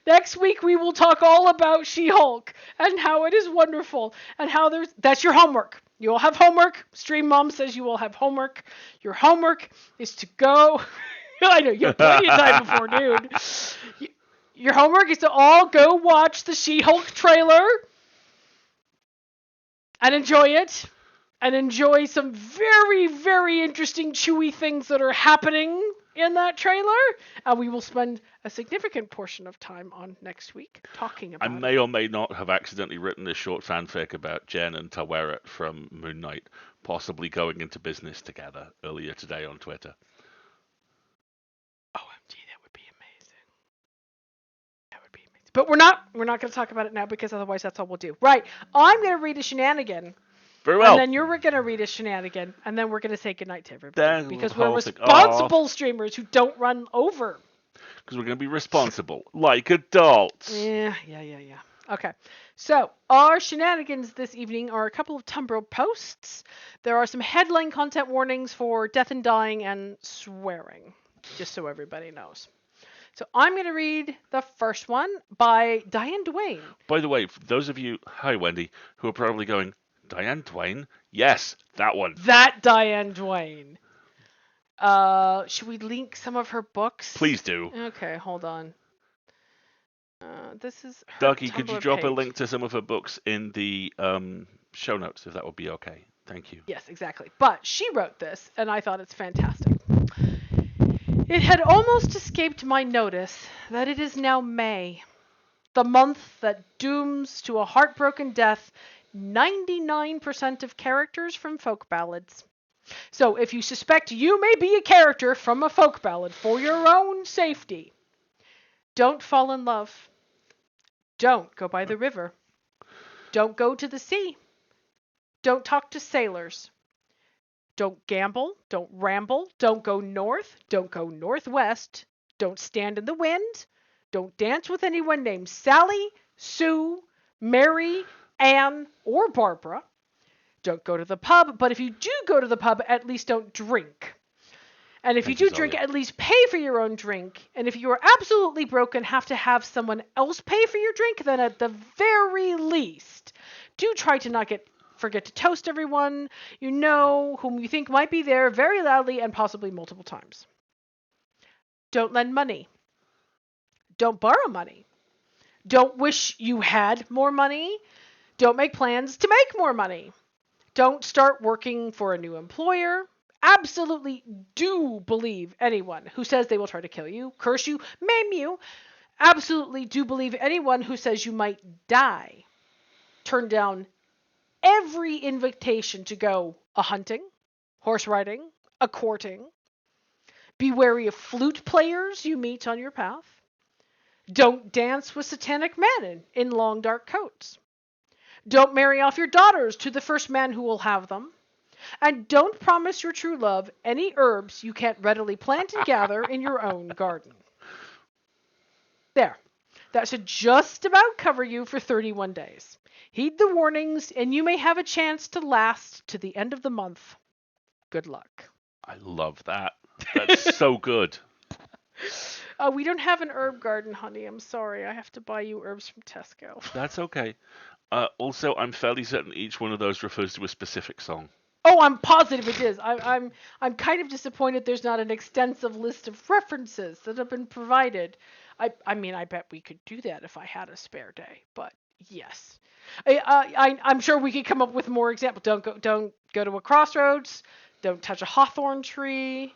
Next week we will talk all about She-Hulk and how it is wonderful and how that's your homework. You will have homework. Stream Mom says you will have homework. Your homework is to go. I know you have plenty of time before noon. Your homework is to all go watch the She-Hulk trailer and enjoy it, and enjoy some very, very interesting, chewy things that are happening in that trailer. And we will spend a significant portion of time on next week talking about it. I may or may not have accidentally written this short fanfic about Jen and Taweret from Moon Knight possibly going into business together earlier today on Twitter. OMG, that would be amazing. But we're not going to talk about it now, because otherwise that's all we'll do. Right. I'm going to read a shenanigan. Very well. And then you're going to read a shenanigan, and then we're going to say goodnight to everybody. Because we're responsible streamers who don't run over. Because we're going to be responsible, like adults. Yeah. Okay. So, our shenanigans this evening are a couple of Tumblr posts. There are some headline content warnings for death and dying and swearing, just so everybody knows. So I'm going to read the first one by Diane Duane. By the way, for those of you, hi Wendy, who are probably going, Diane Duane? Yes, that one. That Diane Duane. Should we link some of her books? Please do. Okay, hold on. This is her Dougie, Tumblr could you drop page. a link to some of her books in the show notes, if that would be okay? Thank you. Yes, exactly. But she wrote this, and I thought it's fantastic. It had almost escaped my notice that it is now May, the month that dooms to a heartbroken death 99% of characters from folk ballads. So if you suspect you may be a character from a folk ballad for your own safety, don't fall in love. Don't go by the river. Don't go to the sea. Don't talk to sailors. Don't gamble. Don't ramble. Don't go north. Don't go northwest. Don't stand in the wind. Don't dance with anyone named Sally, Sue, Mary, Anne, or Barbara. Don't go to the pub, but if you do go to the pub, at least don't drink. And if you Thank you, do drink, Sawyer. at least pay for your own drink. And if you are absolutely broke and have to have someone else pay for your drink, then at the very least, do try to not forget to toast everyone you know whom you think might be there very loudly and possibly multiple times. Don't lend money. Don't borrow money. Don't wish you had more money. Don't make plans to make more money. Don't start working for a new employer. Absolutely do believe anyone who says they will try to kill you, curse you, maim you. Absolutely do believe anyone who says you might die. Turn down every invitation to go a hunting, horse riding, a courting. Be wary of flute players you meet on your path. Don't dance with satanic men in long dark coats. Don't marry off your daughters to the first man who will have them. And don't promise your true love any herbs you can't readily plant and gather in your own garden. There. That should just about cover you for 31 days. Heed the warnings, and you may have a chance to last to the end of the month. Good luck. I love that. That's so good. We don't have an herb garden, honey. I'm sorry. I have to buy you herbs from Tesco. That's okay. Also, I'm fairly certain each one of those refers to a specific song. Oh, I'm positive it is. I'm kind of disappointed there's not an extensive list of references that have been provided. I mean, I bet we could do that if I had a spare day. But yes, I'm sure we could come up with more examples. Don't go to a crossroads. Don't touch a hawthorn tree.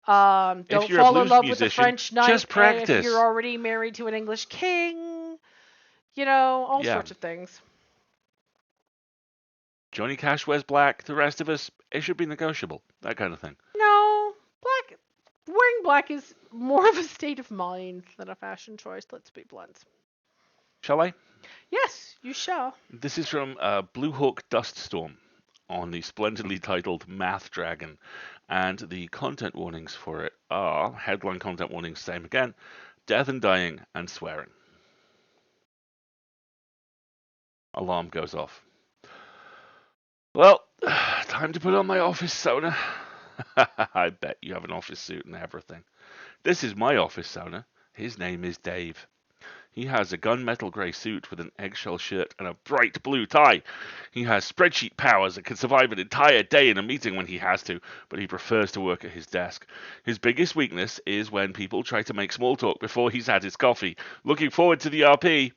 Don't If you're a fall in blues love with a musician, French knight just if practice. you're already married to an English king. You know, all Yeah. sorts of things. Johnny Cash wears black. The rest of us, it should be negotiable. That kind of thing. No, wearing black is more of a state of mind than a fashion choice, let's be blunt. Shall I? Yes, you shall. This is from Blue Hawk Dust Storm on the splendidly titled Math Dragon. And the content warnings for it are headline content warnings, same again, death and dying and swearing. Alarm goes off. Well, time to put on my office sauna. I bet you have an office suit and everything. This is my office sauna. His name is Dave. He has a gunmetal grey suit with an eggshell shirt and a bright blue tie. He has spreadsheet powers and can survive an entire day in a meeting when he has to, but he prefers to work at his desk. His biggest weakness is when people try to make small talk before he's had his coffee. Looking forward to the RP.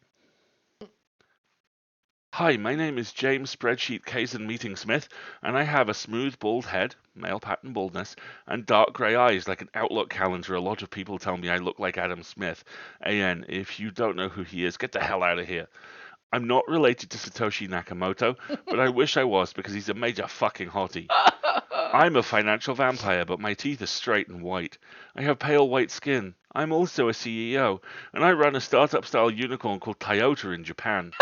Hi, my name is James Spreadsheet Kazan Meeting Smith, and I have a smooth bald head, male pattern baldness, and dark grey eyes like an Outlook calendar. A lot of people tell me I look like Adam Smith. AN, if you don't know who he is, get the hell out of here. I'm not related to Satoshi Nakamoto, but I wish I was because he's a major fucking hottie. I'm a financial vampire, but my teeth are straight and white. I have pale white skin. I'm also a CEO, and I run a startup-style unicorn called Toyota in Japan.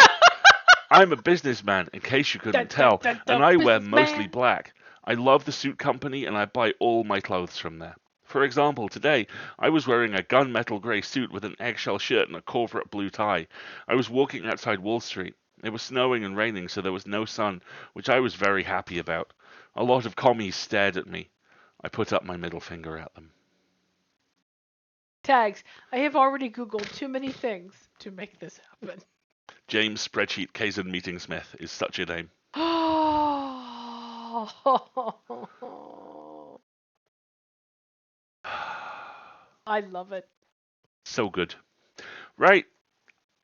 I'm a businessman, in case you couldn't tell, and I wear mostly black. I love the suit company, and I buy all my clothes from there. For example, today, I was wearing a gunmetal grey suit with an eggshell shirt and a corporate blue tie. I was walking outside Wall Street. It was snowing and raining, so there was no sun, which I was very happy about. A lot of commies stared at me. I put up my middle finger at them. Tags. I have already Googled too many things to make this happen. James Spreadsheet Kazan Meeting Smith is such a name. I love it. So good. Right.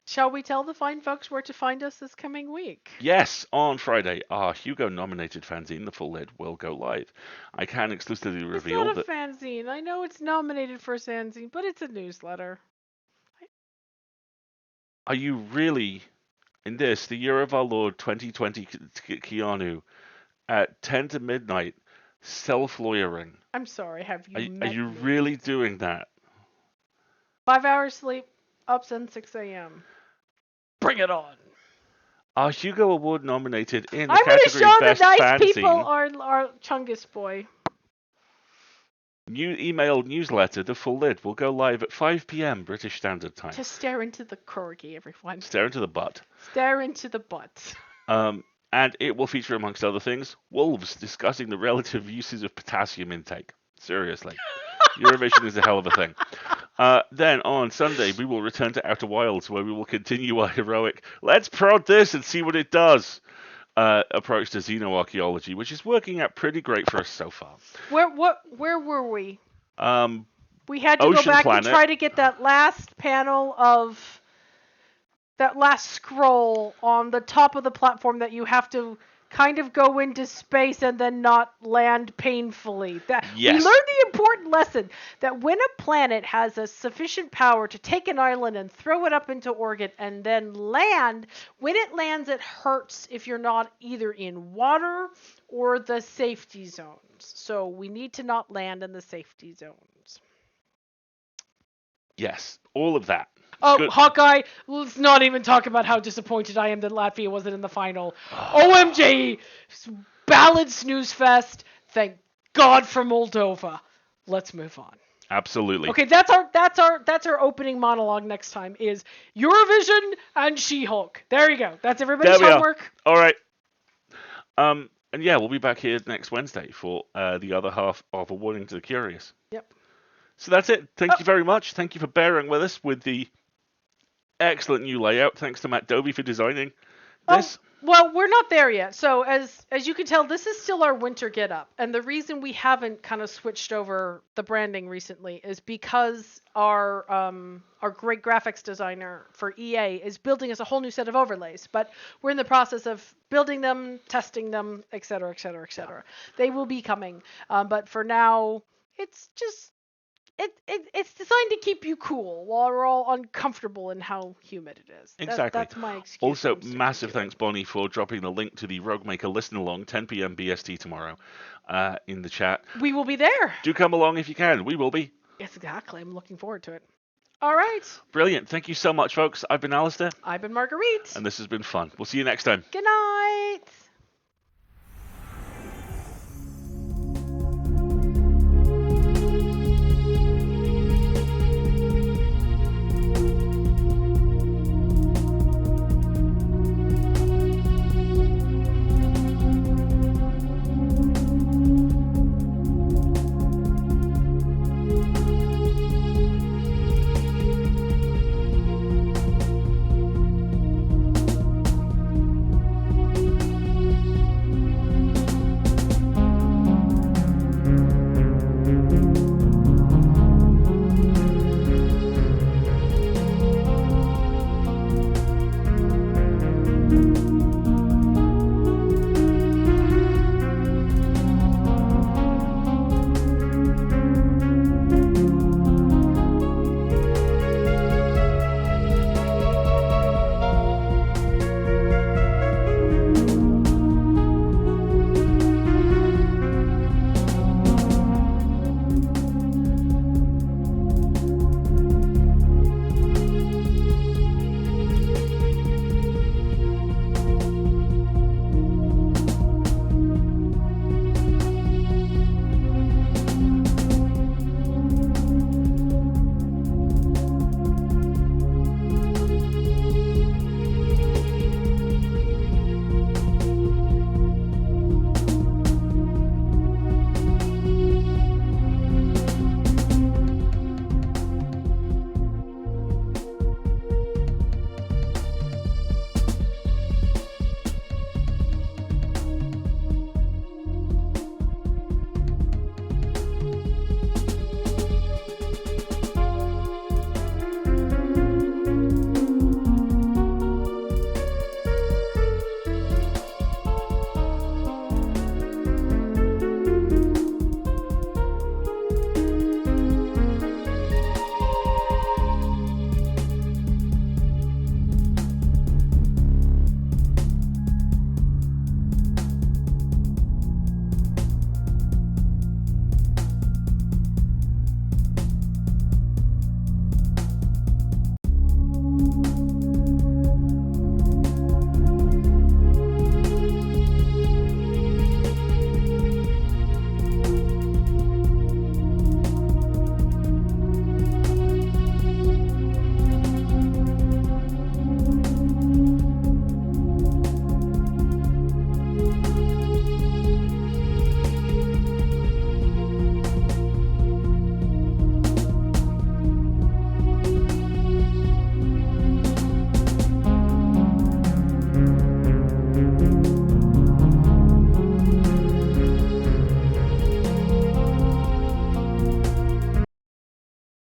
Shall we tell the fine folks where to find us this coming week? Yes, on Friday, our Hugo-nominated fanzine, The Full Lid, will go live. I can exclusively It's reveal not a that... fanzine. I know it's nominated for a fanzine, but it's a newsletter. Are you really, in this, the year of our Lord 2020 Keanu, at 10 to midnight, self-lawyering? I'm sorry, have Are, you are met you me? really doing that? 5 hours sleep, up since 6 a.m. Bring it on. Our Hugo Award nominated in the I'm going to category show the Best nice people Fanzine our Chungus boy. new email newsletter, The Full Lid, will go live at 5 p.m. British Standard Time. To stare into the corgi, everyone. Stare into the butt. Stare into the butt. And it will feature, amongst other things, wolves discussing the relative uses of potassium intake. Seriously. Eurovision is a hell of a thing. Then on Sunday, we will return to Outer Wilds, where we will continue our heroic, let's prod this and see what it does, approach to xenoarchaeology, which is working out pretty great for us so far. Where were we? We had to Ocean go back Planet. and try to get that last panel of that last scroll on the top of the platform that you have to kind of go into space and then not land painfully. Yes. We learned the important lesson that when a planet has a sufficient power to take an island and throw it up into orbit and then land, when it lands it hurts if you're not either in water or the safety zones. So we need to not land in the safety zones. Yes, all of that. Oh, Good. Hawkeye, let's not even talk about how disappointed I am that Latvia wasn't in the final. OMG! Ballad snooze fest. Thank God for Moldova. Let's move on. Absolutely. Okay, that's our opening monologue next time is Eurovision and She-Hulk. There you go. That's everybody's homework. All right. And yeah, we'll be back here next Wednesday for the other half of Awarding to the Curious. Yep. So that's it. Thank you very much. Thank you for bearing with us with the excellent new layout. Thanks to Matt Dobie for designing this. Well, we're not there yet. So as you can tell, this is still our winter get-up. And the reason we haven't kind of switched over the branding recently is because our great graphics designer for EA is building us a whole new set of overlays. But we're in the process of building them, testing them, et cetera, et cetera, et cetera. They will be coming. But for now, it's just... It's designed to keep you cool while we're all uncomfortable in how humid it is. Exactly. That's my excuse. Also, massive thanks, Bonnie, for dropping the link to the Rogue Maker Listen Along, 10 p.m. BST tomorrow, in the chat. We will be there. Do come along if you can. We will be. Yes, exactly. I'm looking forward to it. All right. Brilliant. Thank you so much, folks. I've been Alasdair. I've been Marguerite. And this has been fun. We'll see you next time. Good night.